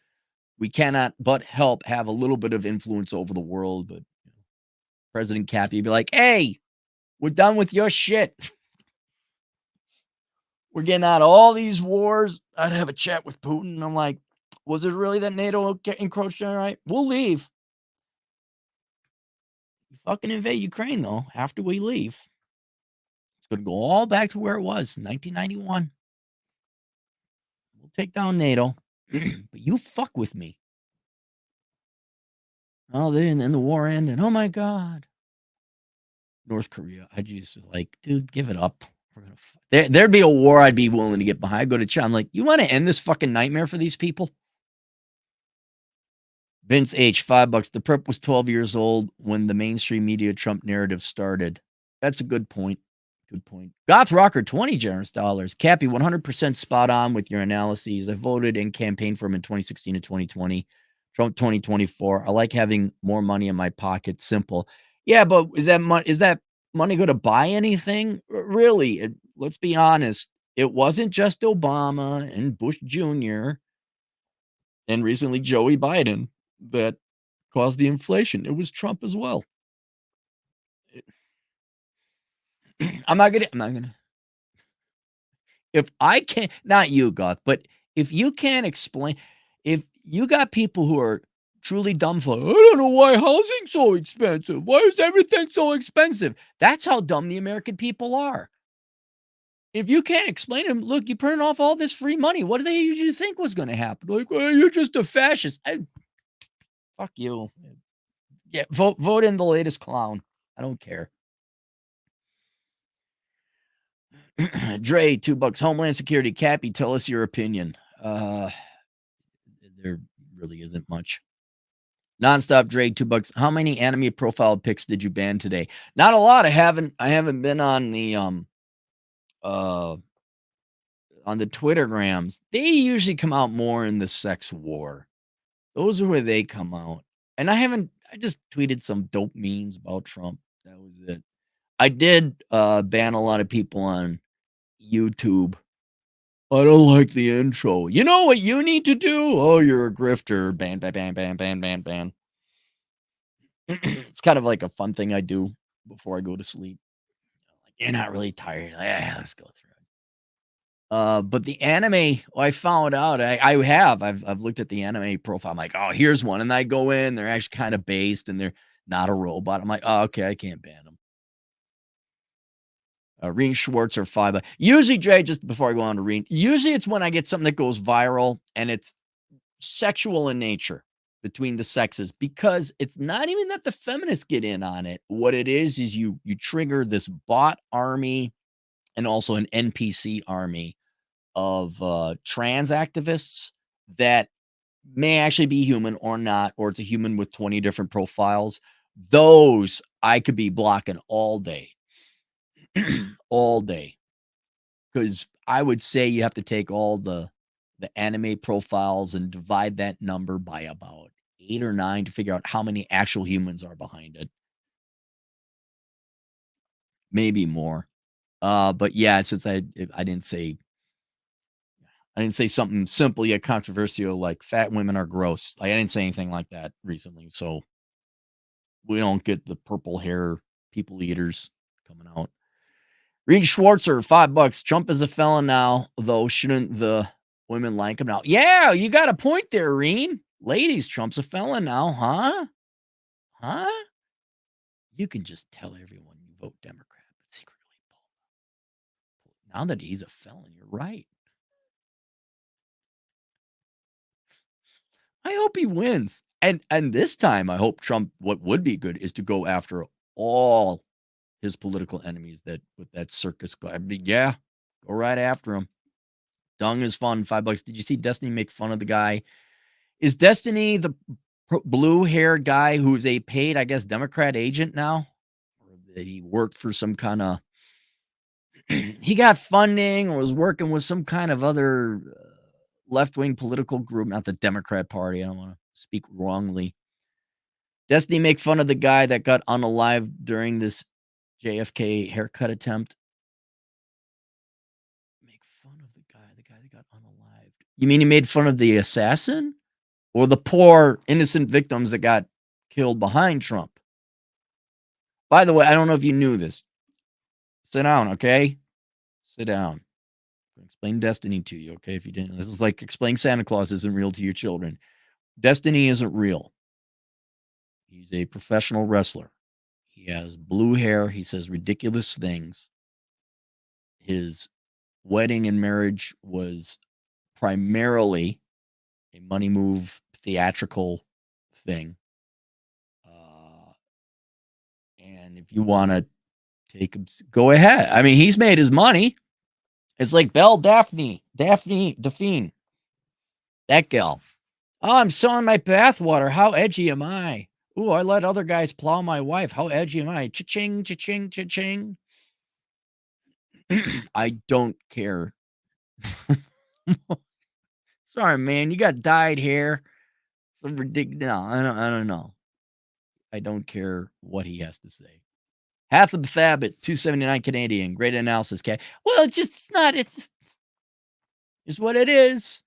We cannot but help have a little bit of influence over the world. But President Cappy be like, hey, we're done with your shit. We're getting out of all these wars. I'd have a chat with Putin. And I'm like, was it really that NATO encroached on right? We'll leave. Fucking invade Ukraine, though, after we leave. It's going to go all back to where it was, 1991. We'll take down NATO, but you fuck with me. Oh, then the war ended. Oh my God. North Korea. I just like, dude, give it up. We're gonna there'd be a war I'd be willing to get behind. I'd go to China. I'm like, you want to end this fucking nightmare for these people? Vince H, $5. The prep was 12 years old when the mainstream media Trump narrative started. That's a good point. Good point. Goth Rocker, 20 generous dollars. Cappy, 100% spot on with your analyses. I voted and campaigned for him in 2016 and 2020. Trump 2024. I like having more money in my pocket. Simple. Yeah, but is that money going to buy anything? Really? Let's be honest. It wasn't just Obama and Bush Jr. and recently Joey Biden that caused the inflation. It was Trump as well. I'm not gonna. If I can't, not you, Goth, but if you can't explain, if you got people who are truly dumbfounded, I don't know why housing's so expensive. Why is everything so expensive? That's how dumb the American people are. If you can't explain to them, look, you turn off all this free money. What do they usually think was going to happen? Like, well, you're just a fascist. Fuck you. Yeah, vote in the latest clown. I don't care. Dre, $2. Homeland Security. Cappy, tell us your opinion. There really isn't much. Nonstop Dre, $2. How many anime profile pics did you ban today? Not a lot. I haven't been on the Twittergrams. They usually come out more in the sex war. Those are where they come out. And I just tweeted some dope memes about Trump. That was it. I did ban a lot of people on YouTube. I don't like the intro. You know what you need to do? Oh, you're a grifter. Ban, ban, ban, ban, ban, ban, ban. It's kind of like a fun thing I do before I go to sleep. Like, you're not really tired. Yeah, let's go through it. But the anime, I found out I've looked at the anime profile. I'm like, oh, here's one, and I go in. They're actually kind of based, and they're not a robot. I'm like, oh, okay, I can't ban them. Reen Schwartz or $5. Usually, Jay, just before I go on to Reen, usually it's when I get something that goes viral and it's sexual in nature between the sexes, because it's not even that the feminists get in on it. What it is you trigger this bot army and also an NPC army of trans activists that may actually be human or not, or it's a human with 20 different profiles. Those I could be blocking all day. All day. Because I would say you have to take all the anime profiles and divide that number by about 8 or 9 to figure out how many actual humans are behind it. Maybe more. But yeah, since I didn't say something simple yet controversial like fat women are gross. Like, I didn't say anything like that recently, so we don't get the purple hair people eaters coming out. Reed Schwartzer, $5. Trump is a felon now, though. Shouldn't the women like him now? Yeah, you got a point there, Reen. Ladies, Trump's a felon now, huh? Huh? You can just tell everyone you vote Democrat, but secretly now that he's a felon, you're right. I hope he wins. And this time, I hope Trump, what would be good is to go after all his political enemies that with that circus. I mean, yeah, go right after him. Dung is fun. $5. Did you see Destiny make fun of the guy? Is Destiny the blue-haired guy who's a paid, I guess, Democrat agent now? Or that he worked for some kind of he got funding or was working with some kind of other left-wing political group, not the Democrat Party. I don't want to speak wrongly. Destiny make fun of the guy that got unalived during this JFK haircut attempt. Make fun of the guy that got unalived. You mean he made fun of the assassin? or the poor innocent victims that got killed behind Trump. By the way, I don't know if you knew this. Sit down, okay? Sit down. I'll explain destiny to you, okay? If you didn't, this is like explaining Santa Claus isn't real to your children. Destiny isn't real. He's a professional wrestler. He has blue hair. He says ridiculous things. His wedding and marriage was primarily a money move, theatrical thing. And if you want to take him, go ahead. I mean, he's made his money. It's like Belle Daphne Delphine, that gal. Oh, I'm selling my bathwater. How edgy am I? Ooh, I let other guys plow my wife. How edgy am I? Cha-ching, cha-ching, cha-ching. I don't care. Sorry, man. You got dyed hair. Some ridiculous. No, I don't know. I don't care what he has to say. Half of the fab at 279 Canadian. Great analysis, Kat. Well, it's not. It's what it is.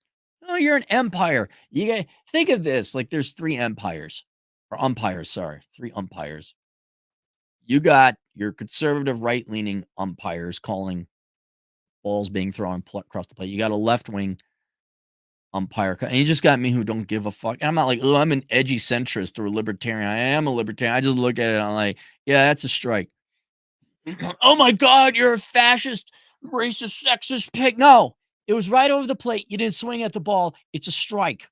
Oh, you're an empire. You got think of this like there's three empires or umpires. Sorry, three umpires. You got your conservative right-leaning umpires calling balls being thrown across the plate. You got a left-wing umpire, and you just got me who don't give a fuck. I'm not like, oh, I'm an edgy centrist or a libertarian. I am a libertarian. I just look at it and I'm like, yeah, that's a strike. Oh my God, you're a fascist, racist, sexist pig. No, it was right over the plate. You didn't swing at the ball. It's a strike.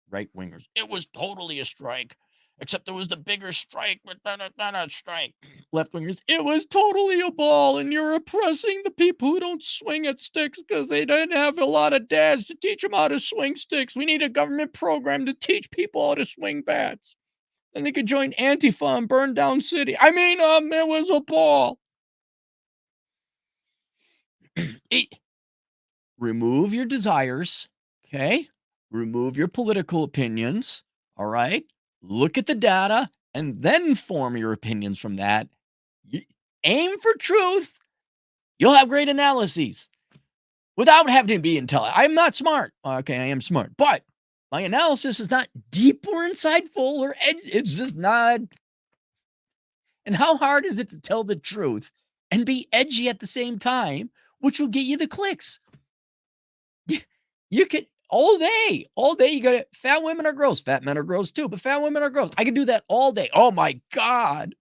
Right wingers. It was totally a strike, except it was the bigger strike, but not a strike. Left wingers. It was totally a ball, and you're oppressing the people who don't swing at sticks because they didn't have a lot of dads to teach them how to swing sticks. We need a government program to teach people how to swing bats. And they could join Antifa and burn down city. I mean, it was a ball. Remove your desires, okay? Remove your political opinions, all right? Look at the data and then form your opinions from that. Aim for truth. You'll have great analyses without having to be intelligent. I'm not smart. Okay, I am smart, but my analysis is not deep or insightful or it's just not. And how hard is it to tell the truth and be edgy at the same time, which will get you the clicks? You could all day. You got fat women are gross. Fat men are gross too, but fat women are gross. I could do that all day. Oh my God.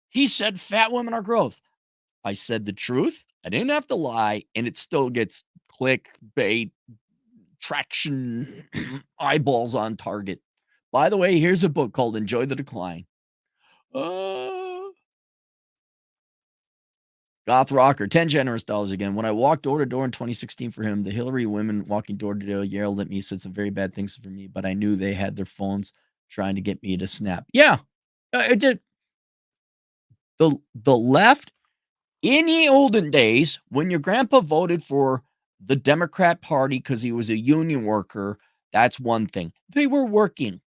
He said fat women are gross. I said the truth. I didn't have to lie, and it still gets clickbait, traction, eyeballs on target. By the way, here's a book called Enjoy the Decline. Goth Rocker, 10 generous dollars again. When I walked door to door in 2016 for him, the Hillary women walking door to door yelled at me, said some very bad things for me, but I knew they had their phones trying to get me to snap. Yeah, it did. The left, in the olden days, when your grandpa voted for the Democrat Party because he was a union worker, that's one thing. They were working.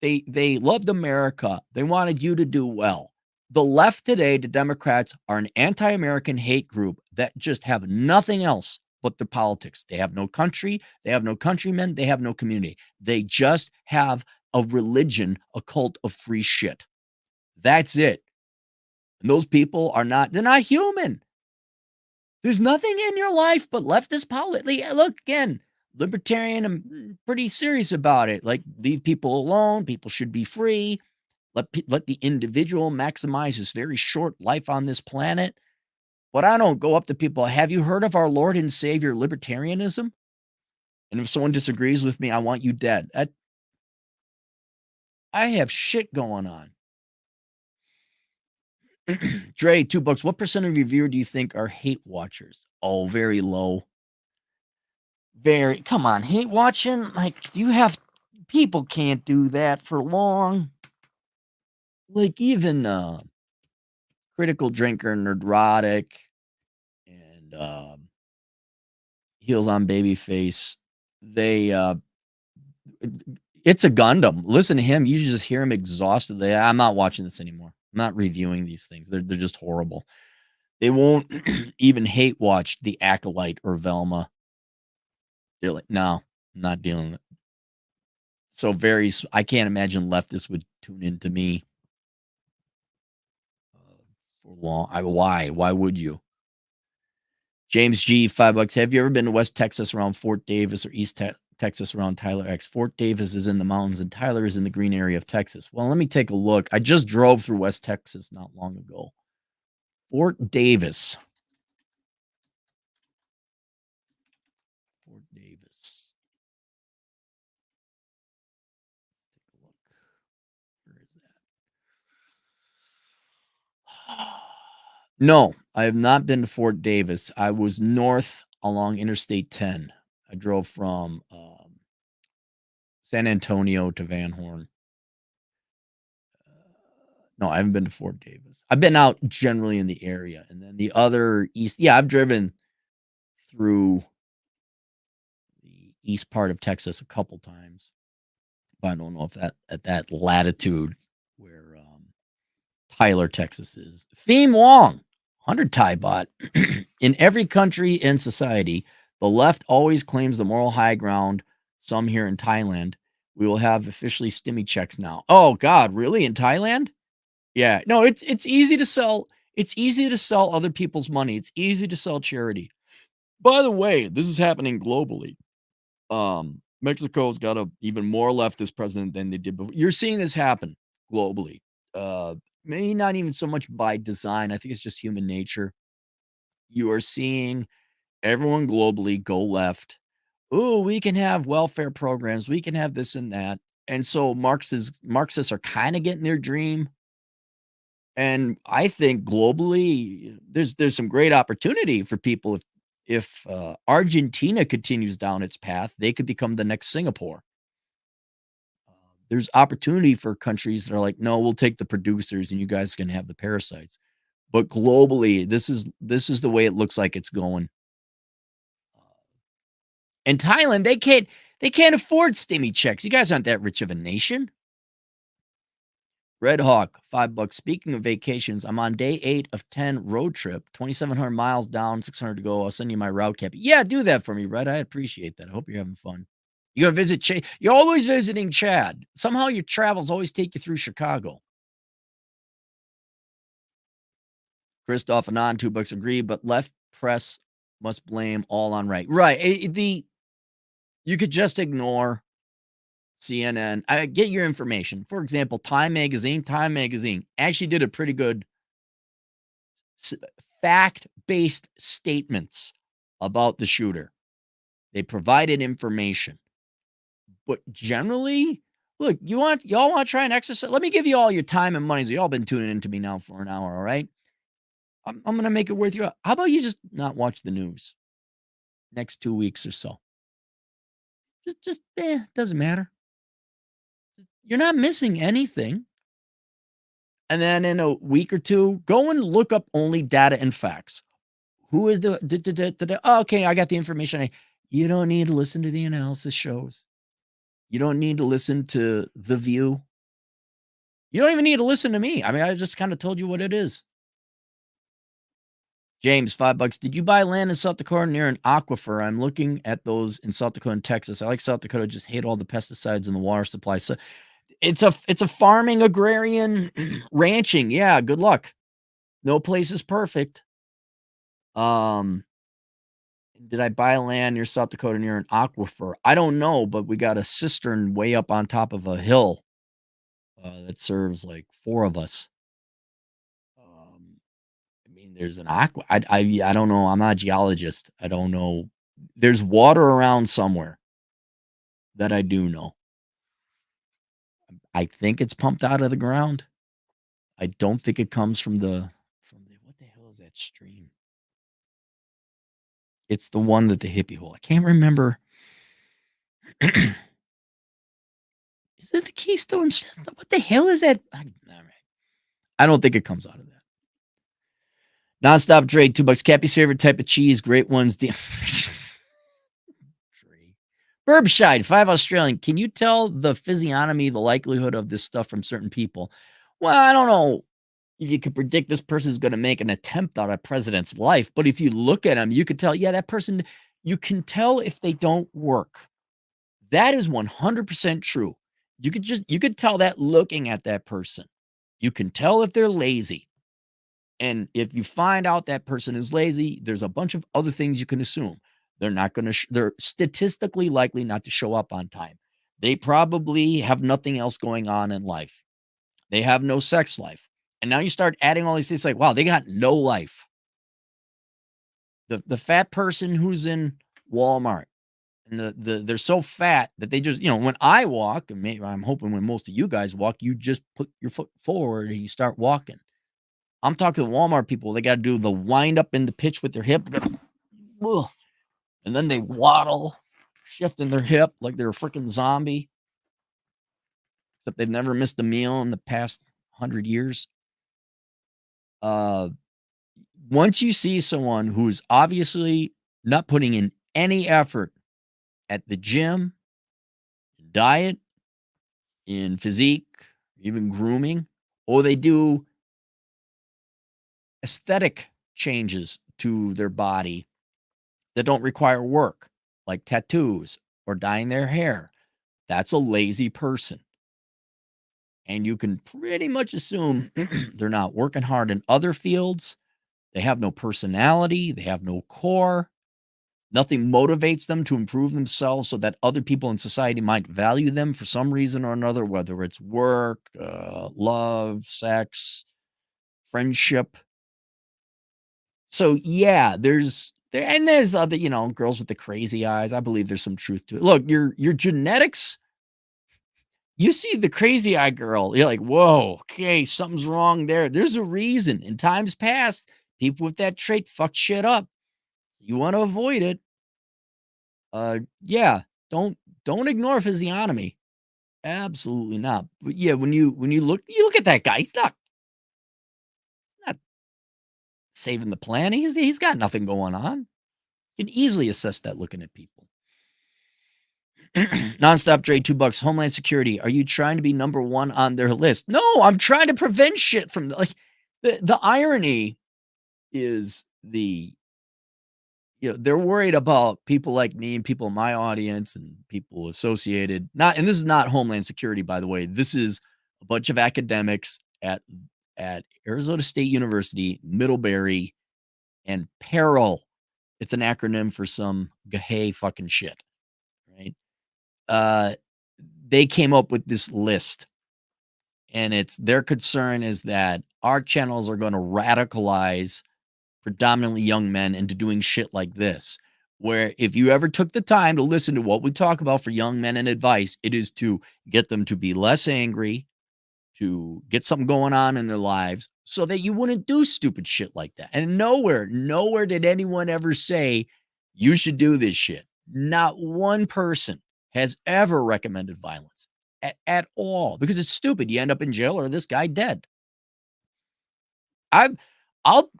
They loved America. They wanted you to do well. The left today, the Democrats, are an anti-American hate group that just have nothing else but the politics. They have no country. They have no countrymen. They have no community. They just have a religion, a cult of free shit. That's it. And those people are not, they're not human. There's nothing in your life but leftist politics. Look, again, libertarian, I'm pretty serious about it. Like, leave people alone. People should be free. Let the individual maximize his very short life on this planet. But I don't go up to people, have you heard of our Lord and Savior libertarianism? And if someone disagrees with me, I want you dead. I have shit going on. Dre, $2. What percent of your viewer do you think are hate watchers? Oh, very low. Very. Come on, hate watching? Like, people can't do that for long. Like, even Critical Drinker, Nerdrotic, and Heels on Babyface, it's a Gundam. Listen to him. You just hear him exhausted. I'm not watching this anymore. I'm not reviewing these things. They're just horrible. They won't even hate watch The Acolyte or Velma. They're like, no. not dealing with so I can't imagine leftists would tune into me for long. Why would you? James G, $5. Have you ever been to West Texas around Fort Davis or East Texas around Tyler X? Fort Davis is in the mountains and Tyler is in the green area of Texas. Well, let me take a look. I just drove through West Texas not long ago. Fort Davis. Fort Davis. Let's take a look. Where is that? No, I have not been to Fort Davis. I was north along Interstate 10. I drove from San Antonio to Van Horn. No, I haven't been to Fort Davis. I've been out generally in the area. And then the other east, yeah, I've driven through the east part of Texas a couple times. But I don't know if that at that latitude where Tyler, Texas is. Theme Wong, 100 Thai bot. In every country and society, the left always claims the moral high ground, some here in Thailand. We will have officially stimmy checks now. Oh, God, really? In Thailand? Yeah. No, it's easy to sell. It's easy to sell other people's money. It's easy to sell charity. By the way, this is happening globally. Mexico's got a even more leftist president than they did before. You're seeing this happen globally. Maybe not even so much by design. I think it's just human nature. You are seeing everyone globally go left. Oh, we can have welfare programs. We can have this and that. And so Marxists are kind of getting their dream. And I think globally, there's some great opportunity for people if Argentina continues down its path, they could become the next Singapore. There's opportunity for countries that are like, no, we'll take the producers and you guys can have the parasites. But globally, this is the way it looks like it's going. And Thailand, they can't afford stimmy checks. You guys aren't that rich of a nation. Red Hawk, $5. Speaking of vacations, I'm on day 8 of 10 road trip, 2,700 miles down, 600 to go. I'll send you my route, Cappy. Yeah, do that for me, Red. I appreciate that. I hope you're having fun. You gonna visit Chad? You're always visiting Chad. Somehow your travels always take you through Chicago. Christoph Anon, $2 agree, but left press must blame all on right. Right. You could just ignore CNN. I get your information. For example, Time Magazine actually did a pretty good fact-based statements about the shooter. They provided information. But generally, look, y'all want to try and exercise? Let me give you all your time and money. So y'all been tuning into me now for an hour, all right? I'm going to make it worth you. How about you just not watch the news next 2 weeks or so? Doesn't matter. You're not missing anything. And then in a week or two, go and look up only data and facts. Who is okay, I got the information. You don't need to listen to the analysis shows. You don't need to listen to The View. You don't even need to listen to me. I mean, I just kind of told you what it is. James, $5. Did you buy land in South Dakota near an aquifer? I'm looking at those in South Dakota and Texas. I like South Dakota, just hate all the pesticides in the water supply. So it's a farming, agrarian, ranching. Yeah, good luck. No place is perfect. Did I buy land near South Dakota near an aquifer? I don't know, but we got a cistern way up on top of a hill that serves like 4 of us. I mean, there's an aqua. I don't know. I'm not a geologist. I don't know. There's water around somewhere that I do know. I think it's pumped out of the ground. I don't think it comes from the what the hell is that stream? It's the one that the hippie hole. I can't remember. Is it the Keystone? What the hell is that? All right. I don't think it comes out of that. Nonstop Drake, $2. Cappy's favorite type of cheese. Great ones. Burbshide, 5 Australian. Can you tell the physiognomy, the likelihood of this stuff from certain people? Well, I don't know if you could predict this person's going to make an attempt on a president's life, but if you look at them, you could tell, yeah, that person, you can tell if they don't work. That is 100% true. You could tell that looking at that person. You can tell if they're lazy. And if you find out that person is lazy, there's a bunch of other things you can assume. They're not going to they're statistically likely not to show up on time. They probably have nothing else going on in life. They have no sex life. And now you start adding all these things like, wow, they got no life. The fat person who's in Walmart and they're so fat that they just, when I walk, and maybe I'm hoping when most of you guys walk, you just put your foot forward and you start walking. I'm talking to Walmart people. They got to do the wind up in the pitch with their hip. Ugh, and then they waddle, shifting their hip like they're a freaking zombie, except they've never missed a meal in the past 100 years. Uh, Once you see someone who's obviously not putting in any effort at the gym, diet, in physique, even grooming, or they do aesthetic changes to their body that don't require work, like tattoos or dyeing their hair, that's a lazy person. And you can pretty much assume they're not working hard in other fields. They have no personality, they have no core. Nothing motivates them to improve themselves so that other people in society might value them for some reason or another, whether it's work, love, sex, friendship. So yeah, there's other, girls with the crazy eyes. I believe there's some truth to it. Look, your genetics, you see the crazy eye girl, you're like, whoa, okay, something's wrong there. There's a reason. In times past, people with that trait fuck shit up. You want to avoid it. Yeah, don't ignore physiognomy. Absolutely not. But yeah, when you look at that guy, he's not saving the planet. He's got nothing going on. You can easily assess that looking at people. Nonstop Dre, $2. Homeland Security. Are you trying to be number one on their list? No, I'm trying to prevent shit from like the irony is they're worried about people like me and people in my audience and people associated. And this is not Homeland Security, by the way. This is a bunch of academics at Arizona State University, Middlebury, and Peril. It's an acronym for some gay fucking shit, right? Uh, they came up with this list, and it's their concern is that our channels are going to radicalize predominantly young men into doing shit like this. Where if you ever took the time to listen to what we talk about for young men and advice, it is to get them to be less angry, to get something going on in their lives so that you wouldn't do stupid shit like that. And nowhere did anyone ever say you should do this shit. Not one person has ever recommended violence at all because it's stupid. You end up in jail or this guy dead. I I'll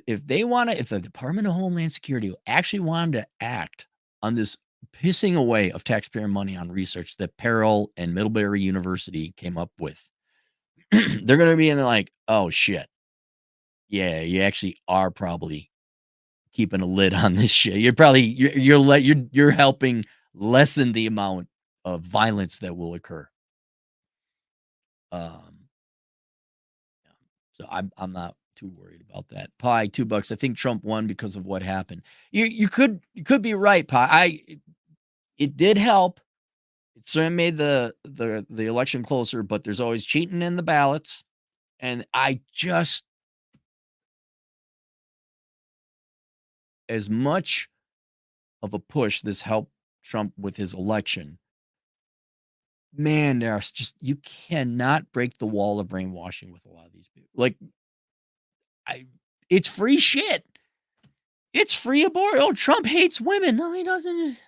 if they want to, if the Department of Homeland Security actually wanted to act on this pissing away of taxpayer money on research that Peril and Middlebury University came up with, they're going to be in there like, oh shit. Yeah, you actually are probably keeping a lid on this shit. You're probably you're helping lessen the amount of violence that will occur. Um, yeah. So I'm not too worried about that. Pie, $2. I think Trump won because of what happened. You could be right, Pie. It did help. It certainly made the election closer, but there's always cheating in the ballots. And I just as much of a push this helped Trump with his election. Man, there's just you cannot break the wall of brainwashing with a lot of these people. Like I it's free shit. It's free abortion. Oh, Trump hates women. No, he doesn't.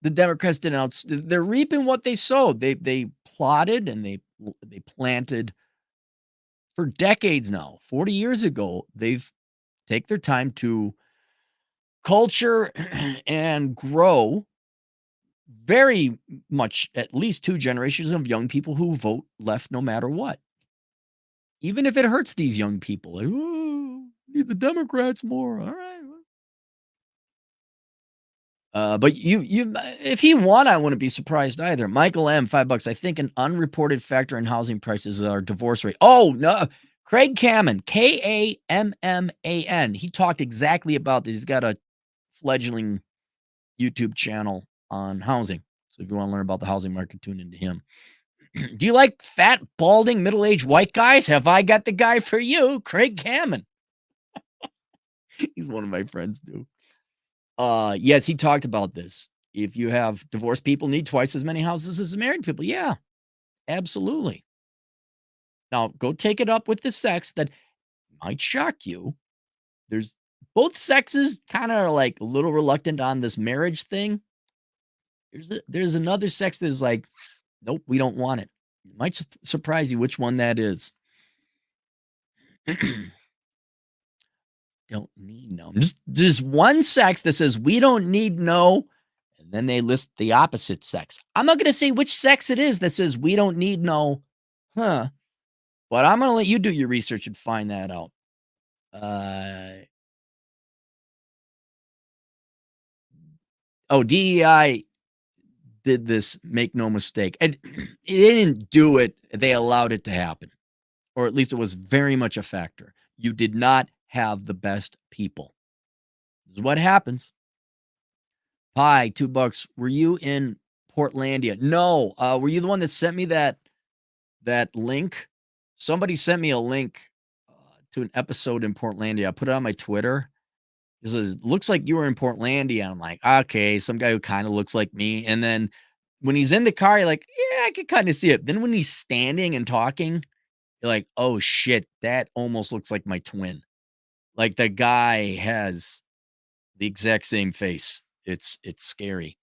The Democrats denounced. They're reaping what they sowed. They plotted and they planted for decades now. 40 years ago, they've take their time to culture and grow very much at least 2 generations of young people who vote left no matter what. Even if it hurts these young people, like, "Oh, need the Democrats more." All right. But if he won, I wouldn't be surprised either. Michael M, $5. I think an unreported factor in housing prices is our divorce rate. Oh no, Craig Kamman, Kamman. He talked exactly about this. He's got a fledgling YouTube channel on housing. So if you want to learn about the housing market, tune into him. Do you like fat, balding, middle-aged white guys? Have I got the guy for you, Craig Kamman? He's one of my friends too. Yes, he talked about this. If you have divorced people need twice as many houses as married people. Yeah, absolutely. Now, go take it up with the sex that might shock you. There's both sexes kind of like a little reluctant on this marriage thing. There's another sex that's like, nope, we don't want it. It might surprise you which one that is. Don't need no. Just one sex that says we don't need no, and then they list the opposite sex. I'm not going to say which sex it is that says we don't need no, but I'm going to let you do your research and find that out. DEI did this, make no mistake. And it didn't do it. They allowed it to happen, or at least it was very much a factor. You did not have the best people. This is what happens. Hi, $2. Were you in Portlandia? No. Were you the one that sent me that link? Somebody sent me a link to an episode in Portlandia. I put it on my Twitter. It says, looks like you were in Portlandia. I'm like, okay, some guy who kind of looks like me. And then when he's in the car, you're like, yeah, I can kind of see it. Then when he's standing and talking, you're like, oh shit, that almost looks like my twin. Like the guy has the exact same face. It's scary.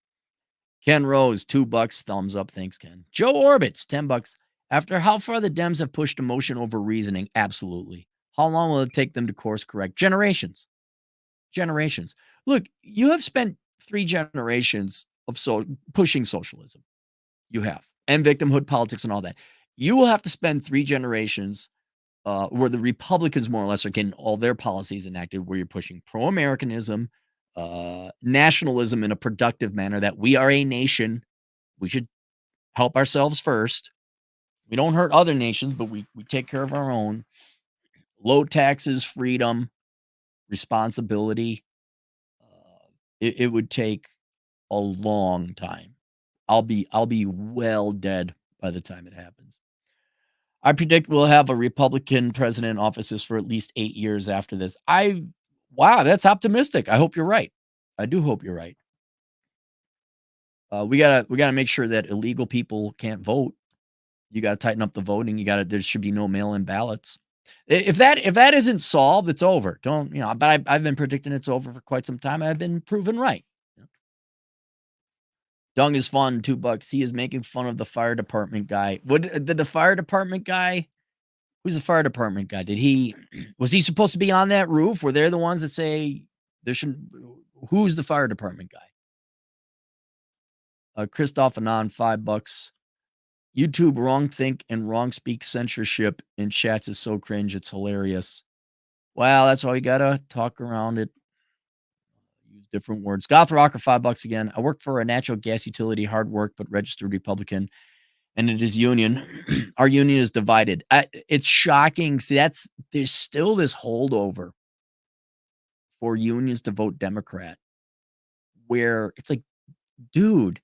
Ken Rose, $2. Thumbs up. Thanks, Ken. Joe Orbits, $10. After how far the Dems have pushed emotion over reasoning, absolutely. How long will it take them to course correct? Generations. Look, you have spent 3 generations of pushing socialism. You have. And victimhood politics and all that. You will have to spend 3 generations where the Republicans more or less are getting all their policies enacted, where you're pushing pro-Americanism, nationalism in a productive manner, that we are a nation. We should help ourselves first. We don't hurt other nations, but we take care of our own. Low taxes, freedom, responsibility. It would take a long time. I'll be well dead by the time it happens. I predict we'll have a Republican president in office for at least 8 years after this. Wow, that's optimistic. I hope you're right. I do hope you're right. We gotta make sure that illegal people can't vote. You gotta tighten up the voting. There should be no mail-in ballots. If that isn't solved, it's over. But I've been predicting it's over for quite some time. I've been proven right. Dung is fun, $2. He is making fun of the fire department guy. What did the fire department guy? Who's the fire department guy? Was he supposed to be on that roof? Were they the ones that say there shouldn't? Who's the fire department guy? Christoph Anon, $5. YouTube wrong think and wrong speak censorship in chats is so cringe. It's hilarious. Well, that's why you gotta talk around it. Use different words. Goth Rocker, $5 again. I work for a natural gas utility, hard work, but registered Republican. And it is union. Our union is divided. It's shocking. See, there's still this holdover for unions to vote Democrat, where it's like, dude,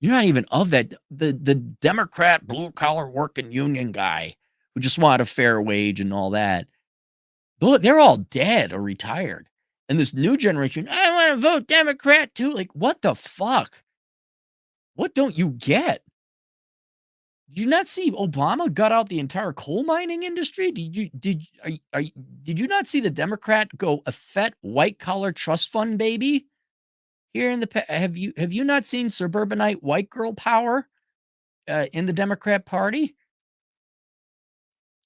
you're not even of that. The Democrat blue collar working union guy who just wanted a fair wage and all that, they're all dead or retired. And this new generation, I want to vote Democrat too. Like, what the fuck? What don't you get? Did you not see Obama gut out the entire coal mining industry? Did you not see the Democrat go a fat white collar trust fund baby? Here in the have you not seen suburbanite white girl power in the Democrat Party?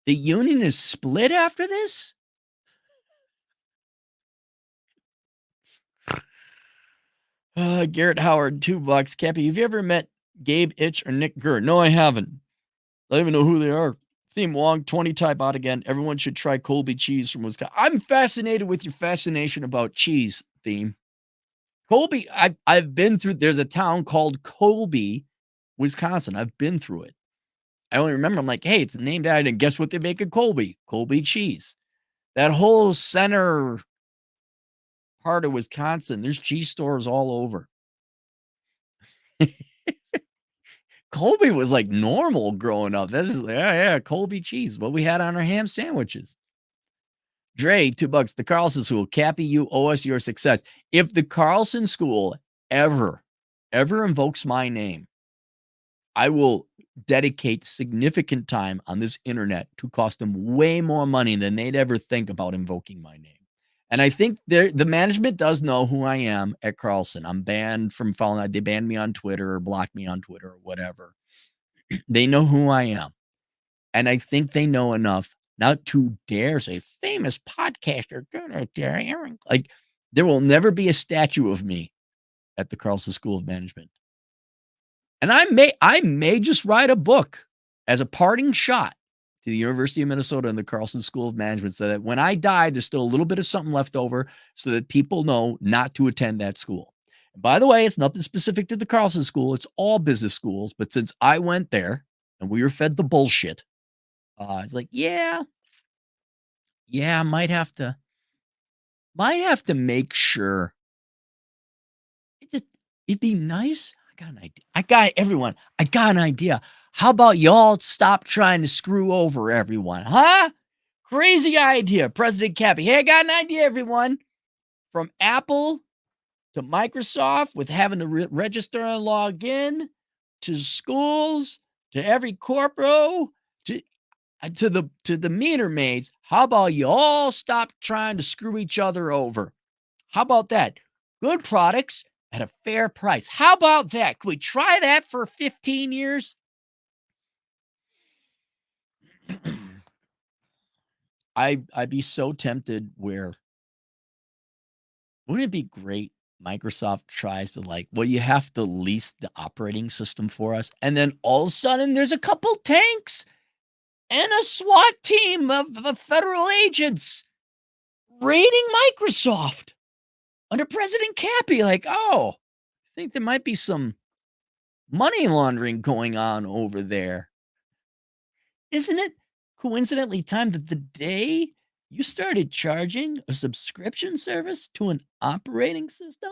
The union is split after this? Garrett Howard, $2. Cappy, have you ever met Gabe Itch or Nick Gurr? No, I haven't. I don't even know who they are. Theme Wong, 20 type out again. Everyone should try Colby cheese from Wisconsin. I'm fascinated with your fascination about cheese, Theme. Colby, I've been through there's a town called Colby, Wisconsin. I've been through it. I only remember, I'm like, "Hey, it's named after," and guess what they make in Colby? Colby cheese. That whole center part of Wisconsin, there's cheese stores all over. Colby was, like, normal growing up. This is yeah, yeah, Colby cheese, what we had on our ham sandwiches. Dre, $2. The Carlson School. Cappy, you owe us your success. If the Carlson School ever, ever invokes my name, I will dedicate significant time on this internet to cost them way more money than they'd ever think about invoking my name. And I think the management does know who I am at Carlson. I'm banned from following. They banned me on Twitter or blocked me on Twitter or whatever. They know who I am. And I think they know enough not to dare say, famous podcaster. Like, there will never be a statue of me at the Carlson School of Management. And I may just write a book as a parting shot to the University of Minnesota and the Carlson School of Management so that when I die, there's still a little bit of something left over so that people know not to attend that school. And by the way, it's nothing specific to the Carlson School. It's all business schools. But since I went there and we were fed the bullshit, it's like, yeah, might have to make sure. It just it'd be nice. I got an idea. I got an idea. How about y'all stop trying to screw over everyone, huh? Crazy idea, President Cappy. Hey, I got an idea, everyone. From Apple to Microsoft with having to register and log in, to schools, to every corporo, to the meter maids. How about you all stop trying to screw each other over? How about that? Good products at a fair price. How about that? Can we try that for 15 years? I'd be so tempted where wouldn't it be great? Microsoft tries to like, well, you have to lease the operating system for us. And then all of a sudden there's a couple tanks and a SWAT team of federal agents raiding Microsoft under President Cappy. Like, oh, I think there might be some money laundering going on over there. Isn't it coincidentally timed that the day you started charging a subscription service to an operating system,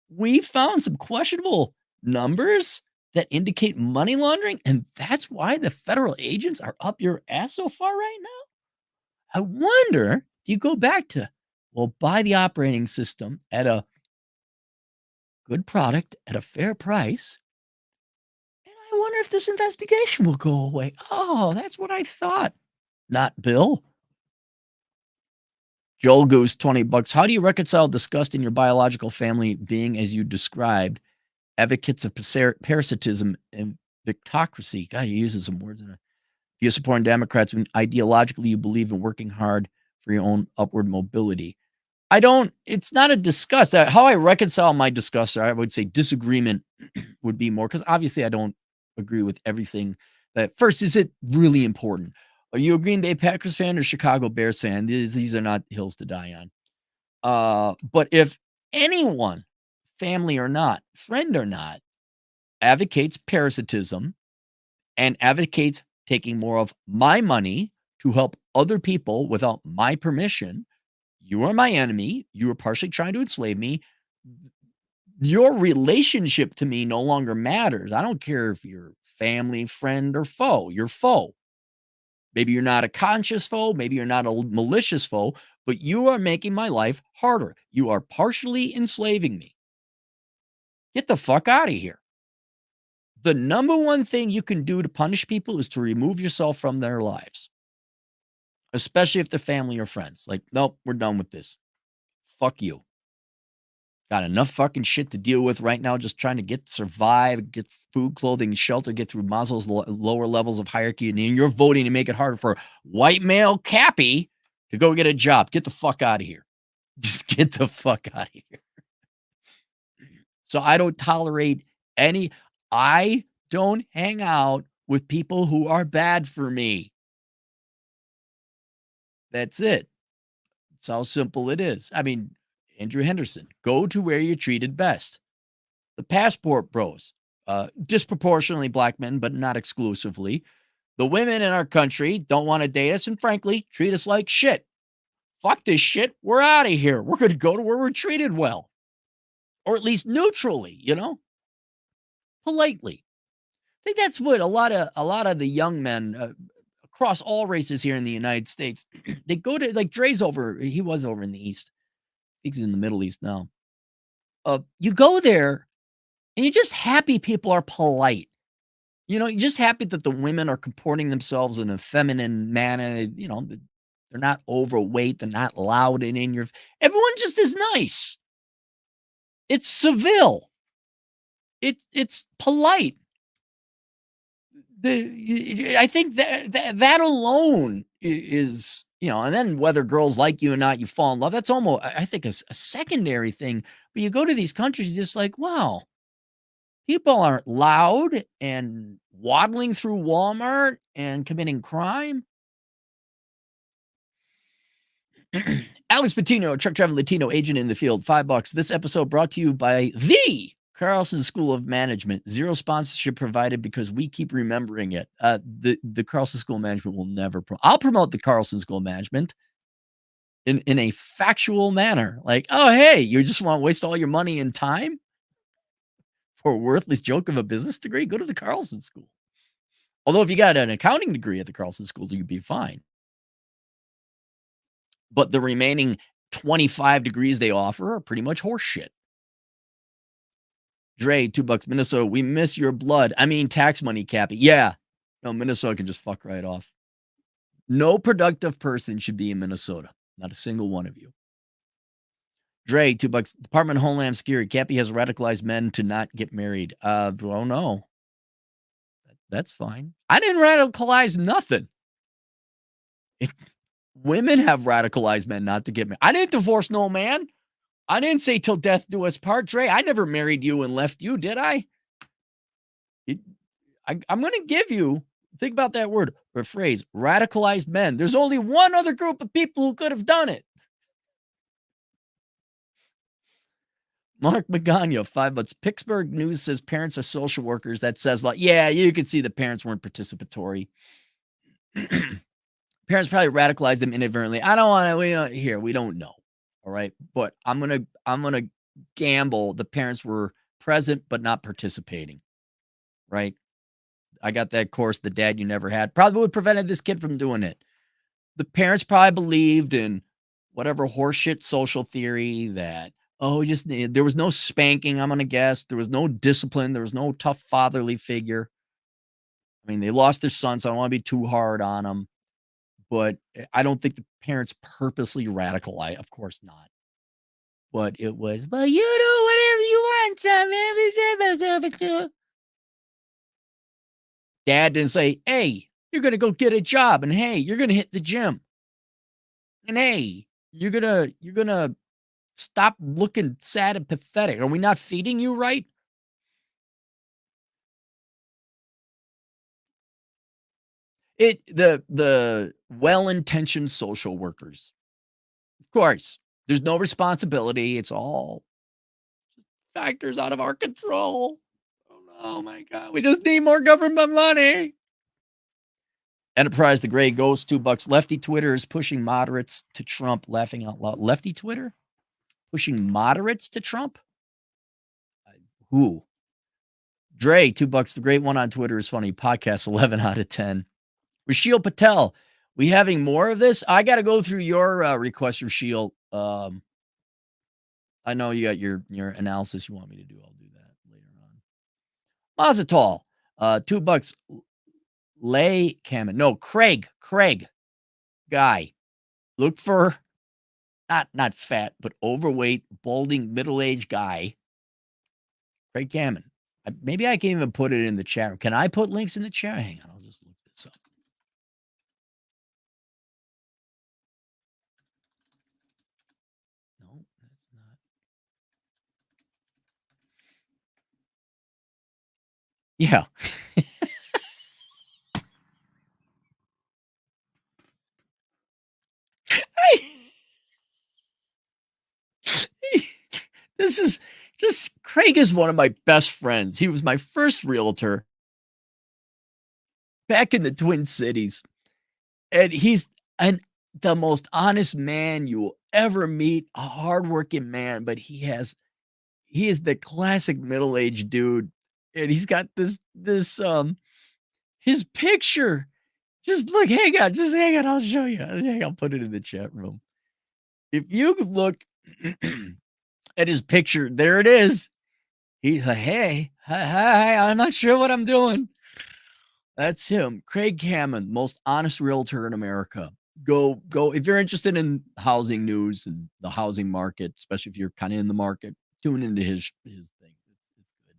we found some questionable numbers that indicate money laundering, and that's why the federal agents are up your ass so far right now? I wonder if you go back to, well, buy the operating system at a good product at a fair price. And I wonder if this investigation will go away. Oh, that's what I thought. Not Bill. Joel Goose, $20. How do you reconcile disgust in your biological family being as you described, advocates of parasitism and victocracy? God, you're using some words in it. If you're supporting Democrats when ideologically you believe in working hard for your own upward mobility. I don't, it's not a disgust. How I reconcile my disgust, or I would say disagreement would be more, because obviously I don't agree with everything. That first, is it really important? Are you a Green Bay Packers fan or Chicago Bears fan? These are not hills to die on. But if anyone, family or not, friend or not, advocates parasitism and advocates taking more of my money to help other people without my permission, you are my enemy. You are partially trying to enslave me. Your relationship to me no longer matters. I don't care if you're family, friend, or foe. You're foe. Maybe you're not a conscious foe. Maybe you're not a malicious foe, but you are making my life harder. You are partially enslaving me. Get the fuck out of here. The number one thing you can do to punish people is to remove yourself from their lives, especially if they're family or friends. Like, nope, we're done with this. Fuck you. Got enough fucking shit to deal with right now, just trying to survive, get food, clothing, shelter, get through Maslow's lower levels of hierarchy, and you're voting to make it harder for white male Cappy to go get a job. Get the fuck out of here. Just get the fuck out of here. So I don't tolerate I don't hang out with people who are bad for me. That's it. That's how simple it is. I mean, Andrew Henderson. Go to where you're treated best. The Passport Bros. Disproportionately black men, but not exclusively. The women in our country don't want to date us and, frankly, treat us like shit. Fuck this shit. We're out of here. We're going to go to where we're treated well, or at least neutrally, politely. I think that's what a lot of the young men across all races here in the United States, they go to, like, Dre's over. He was over in the East. I think he's in the Middle East now. You go there and you're just happy people are polite. You're just happy that the women are comporting themselves in a feminine manner. They're not overweight. They're not loud and in your. Everyone just is nice. It's civil. It's polite. I think that alone is, and then whether girls like you or not, you fall in love. That's almost, I think, a secondary thing. But you go to these countries, you're just like, wow, people aren't loud and waddling through Walmart and committing crime. Alex Patino, truck driving Latino agent in the field, $5. This episode brought to you by the Carlson School of Management. Zero sponsorship provided because we keep remembering it. The Carlson School of Management will never. I'll promote the Carlson School of Management in a factual manner. Like, oh, hey, you just want to waste all your money and time for a worthless joke of a business degree? Go to the Carlson School. Although if you got an accounting degree at the Carlson School, you'd be fine. But the remaining 25 degrees they offer are pretty much horse shit. Dre, $2, Minnesota. We miss your blood. I mean, tax money, Cappy. Yeah. No, Minnesota can just fuck right off. No productive person should be in Minnesota. Not a single one of you. Dre, $2. Department of Homeland Security. Cappy has radicalized men to not get married. Oh no. That's fine. I didn't radicalize nothing. Women have radicalized men not to get married. I didn't divorce no man. I didn't say till death do us part, Dre. I never married you and left you, did I? I'm going to give you, think about that word or phrase, radicalized men. There's only one other group of people who could have done it. Mark Magana, $5. Pittsburgh News says parents are social workers. That says, like, yeah, you can see the parents weren't participatory. Parents probably radicalized them inadvertently. I don't want to, we don't know. All right. But I'm going to gamble the parents were present, but not participating. Right. I got that course, The Dad You Never Had. Probably would have prevented this kid from doing it. The parents probably believed in whatever horseshit social theory that, there was no spanking, I'm going to guess. There was no discipline. There was no tough fatherly figure. I mean, they lost their son, so I don't want to be too hard on them. But I don't think the parents purposely radicalized. Of course not. But it was, well, you do whatever you want, son. Dad didn't say, hey, you're going to go get a job. And hey, you're going to hit the gym. And hey, you're going to stop looking sad and pathetic. Are we not feeding you right? The well-intentioned social workers. Of course, there's no responsibility. It's all factors out of our control. Oh my God. We just need more government money. Enterprise the Gray Ghost, $2. Lefty Twitter is pushing moderates to Trump, laughing out loud. Lefty Twitter? Pushing moderates to Trump? Who? Dre, $2. The great one on Twitter is funny. Podcast 11 out of 10. Rashil Patel, we having more of this? I got to go through your request, Rashil. I know you got your analysis you want me to do. I'll do that later on. Mazatal, $2. Lay Kamen. No, Craig guy. Look for not fat, but overweight, balding, middle-aged guy. Craig Kamen. Maybe I can even put it in the chat. Can I put links in the chat? Hang on, I'll just look this up. No, that's not. Yeah. this is just Craig is one of my best friends. He was my first realtor back in the Twin Cities, and he's an the most honest man you will ever meet, a hardworking man, but he is the classic middle-aged dude, and he's got his picture. Just look, hang on, I'll show you. I'll put it in the chat room. If you could look at his picture, there it is. He's like, "Hey, hi, I'm not sure what I'm doing." That's him. Craig Hammond, most honest realtor in America. Go if you're interested in housing news and the housing market, especially if you're kind of in the market, tune into his thing. It's good.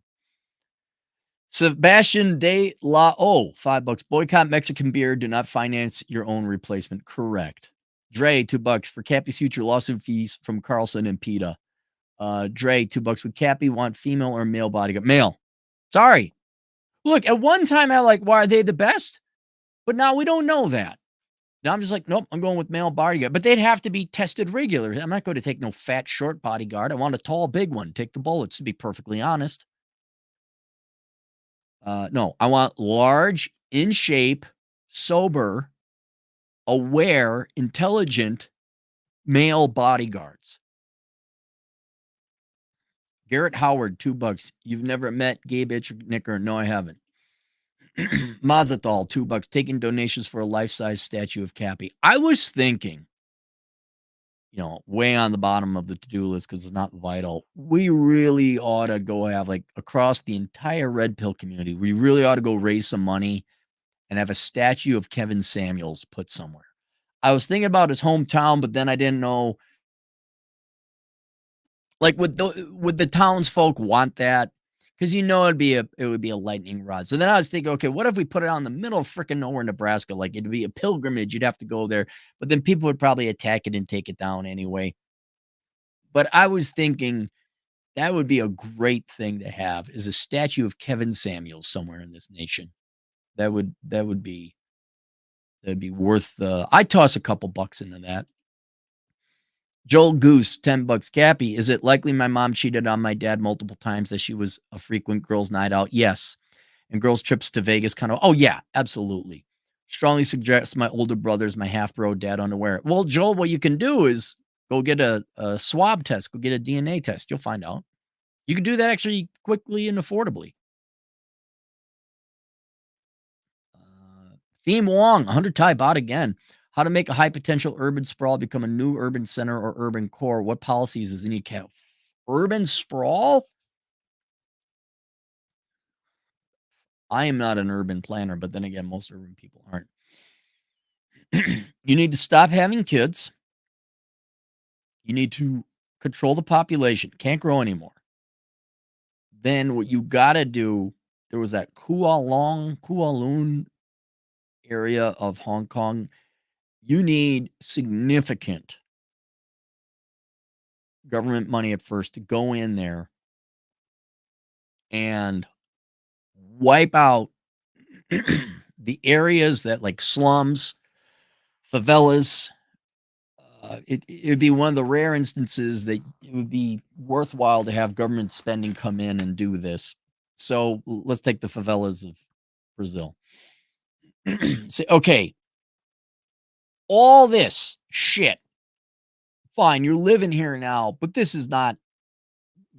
Sebastian de la $5. Boycott Mexican beer. Do not finance your own replacement. Correct. Dre, $2 for Cappy's future lawsuit fees from Carlson and PETA. Dre, $2. Would Cappy want female or male bodyguard? Male. Sorry. Look, at one time I like, why are they the best? But now we don't know that. Now I'm just like, nope, I'm going with male bodyguard. But they'd have to be tested regularly. I'm not going to take no fat, short bodyguard. I want a tall, big one. Take the bullets, to be perfectly honest. No, I want large, in shape, sober, aware, intelligent male bodyguards. Garrett Howard, $2. You've never met Gabe Itchnicker? No, I haven't. Mazathal, $2. Taking donations for a life-size statue of Cappy. I was thinking, way on the bottom of the to-do list because it's not vital. We really ought to go have, like, across the entire Red Pill community, we really ought to go raise some money and have a statue of Kevin Samuels put somewhere. I was thinking about his hometown, but then I didn't know, like, would the townsfolk want that? Because it would be a lightning rod. So then I was thinking, okay, what if we put it out in the middle of freaking nowhere, Nebraska? Like, it'd be a pilgrimage. You'd have to go there, but then people would probably attack it and take it down anyway. But I was thinking that would be a great thing to have, is a statue of Kevin Samuels somewhere in this nation. That'd be worth I'd toss a couple bucks into that. Joel Goose, $10. Cappy, is it likely my mom cheated on my dad multiple times as she was a frequent girls' night out? Yes. And girls' trips to Vegas kind of, oh, yeah, absolutely. Strongly suggest my older brother's my half-bro dad unaware. Well, Joel, what you can do is go get a swab test, go get a DNA test. You'll find out. You can do that actually quickly and affordably. Theme Wong, 100 Thai bot again. How to make a high potential urban sprawl become a new urban center or urban core. What policies is in you count? Urban sprawl? I am not an urban planner, but then again, most urban people aren't. You need to stop having kids. You need to control the population. Can't grow anymore. Then what you got to do, there was that Kowloon area of Hong Kong. You need significant government money at first to go in there and wipe out the areas that, like, slums, favelas. It'd be one of the rare instances that it would be worthwhile to have government spending come in and do this. So let's take the favelas of Brazil. Say, okay, all this shit, fine, you're living here now, but this is not,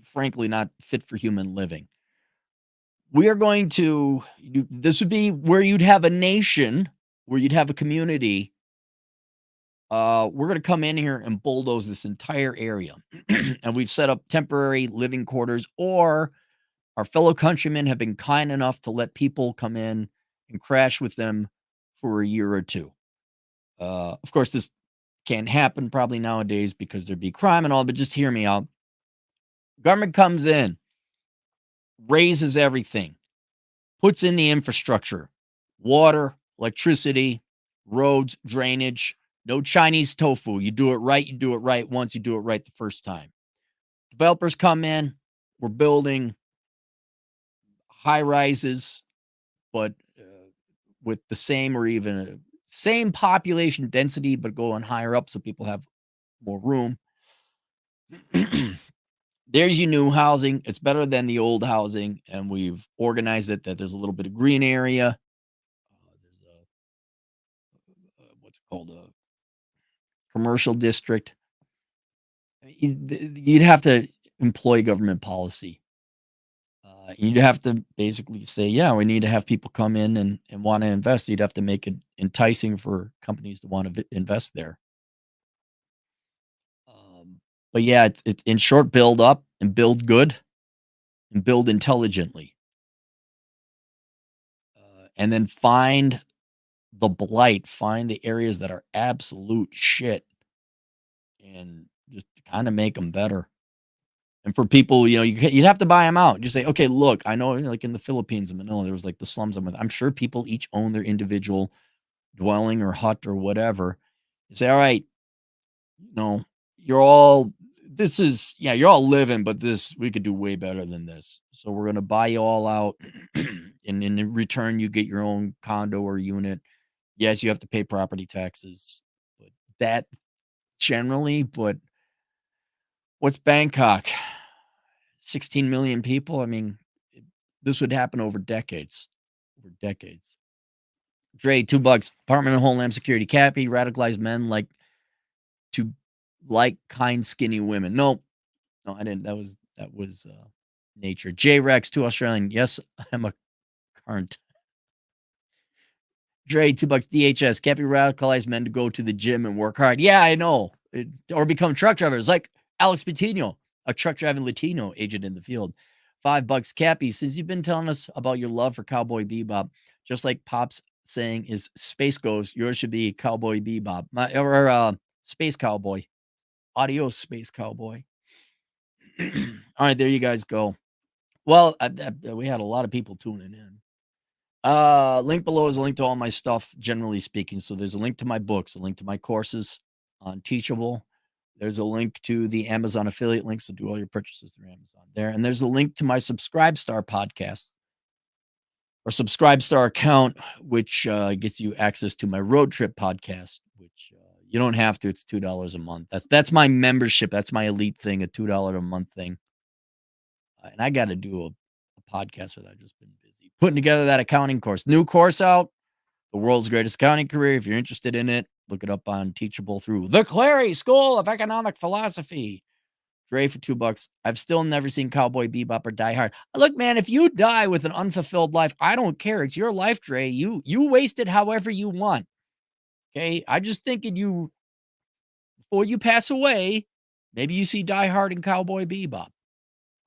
frankly, not fit for human living. We are going to, this would be where you'd have a nation, where you'd have a community. We're going to come in here and bulldoze this entire area. And we've set up temporary living quarters, or our fellow countrymen have been kind enough to let people come in and crash with them for a year or two. Of course, this can't happen probably nowadays because there'd be crime and all, but just hear me out. Government comes in, raises everything, puts in the infrastructure, water, electricity, roads, drainage, no Chinese tofu. You do it right once, you do it right the first time. Developers come in, we're building high rises, but with the same or even same population density, but going higher up so people have more room. There's your new housing. It's better than the old housing, and we've organized it that there's a little bit of green area. There's what's it called, a commercial district. You'd have to employ government policy. You'd have to basically say, yeah, we need to have people come in and want to invest. You'd have to make it enticing for companies to want to invest there. Um, but yeah, it's in short, build up and build good and build intelligently. And then find the blight, find the areas that are absolute shit and just kind of make them better. And for people, you'd have to buy them out. Just say, okay, look, I know, like in the Philippines, in Manila, there was like the slums. I'm sure people each own their individual dwelling or hut or whatever. You say, all right, you know, you're all, this is, yeah, you're all living, but we could do way better than this. So we're going to buy you all out. And in return, you get your own condo or unit. Yes, you have to pay property taxes, but that generally, but what's Bangkok? 16 million people. I mean, this would happen over decades. Over decades. Dre, $2. Department of Homeland Security. Cappy, radicalized men to like kind, skinny women. No, I didn't. That was nature. J Rex, 2 Australian. Yes, I'm a current. Dre, $2. DHS. Cappy, radicalized men to go to the gym and work hard. Yeah, I know. Or become truck drivers like Alex Patino, a truck driving Latino agent in the field. $5. Cappy, since you've been telling us about your love for Cowboy Bebop, just like Pop's saying is Space Ghost, yours should be Cowboy Bebop. Or Space Cowboy. Adios, Space Cowboy. All right, there you guys go. Well, we had a lot of people tuning in. Link below is a link to all my stuff, generally speaking. So there's a link to my books, a link to my courses on Teachable. There's a link to the Amazon affiliate link. So do all your purchases through Amazon there. And there's a link to my Subscribestar podcast or Subscribestar account, which gets you access to my road trip podcast, which you don't have to. It's $2 a month. That's my membership. That's my elite thing, a $2 a month thing. And I got to do a podcast for that. I've just been busy putting together that accounting course. New course out, The World's Greatest Accounting Career. If you're interested in it, look it up on Teachable through the Clary School of Economic Philosophy. Dre for $2. I've still never seen Cowboy Bebop or Die Hard. Look, man, if you die with an unfulfilled life, I don't care. It's your life, Dre. You waste it however you want. Okay. I'm just thinking before you pass away, maybe you see Die Hard and Cowboy Bebop.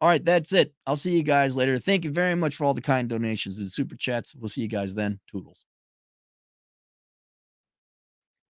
All right, that's it. I'll see you guys later. Thank you very much for all the kind donations and super chats. We'll see you guys then. Toodles.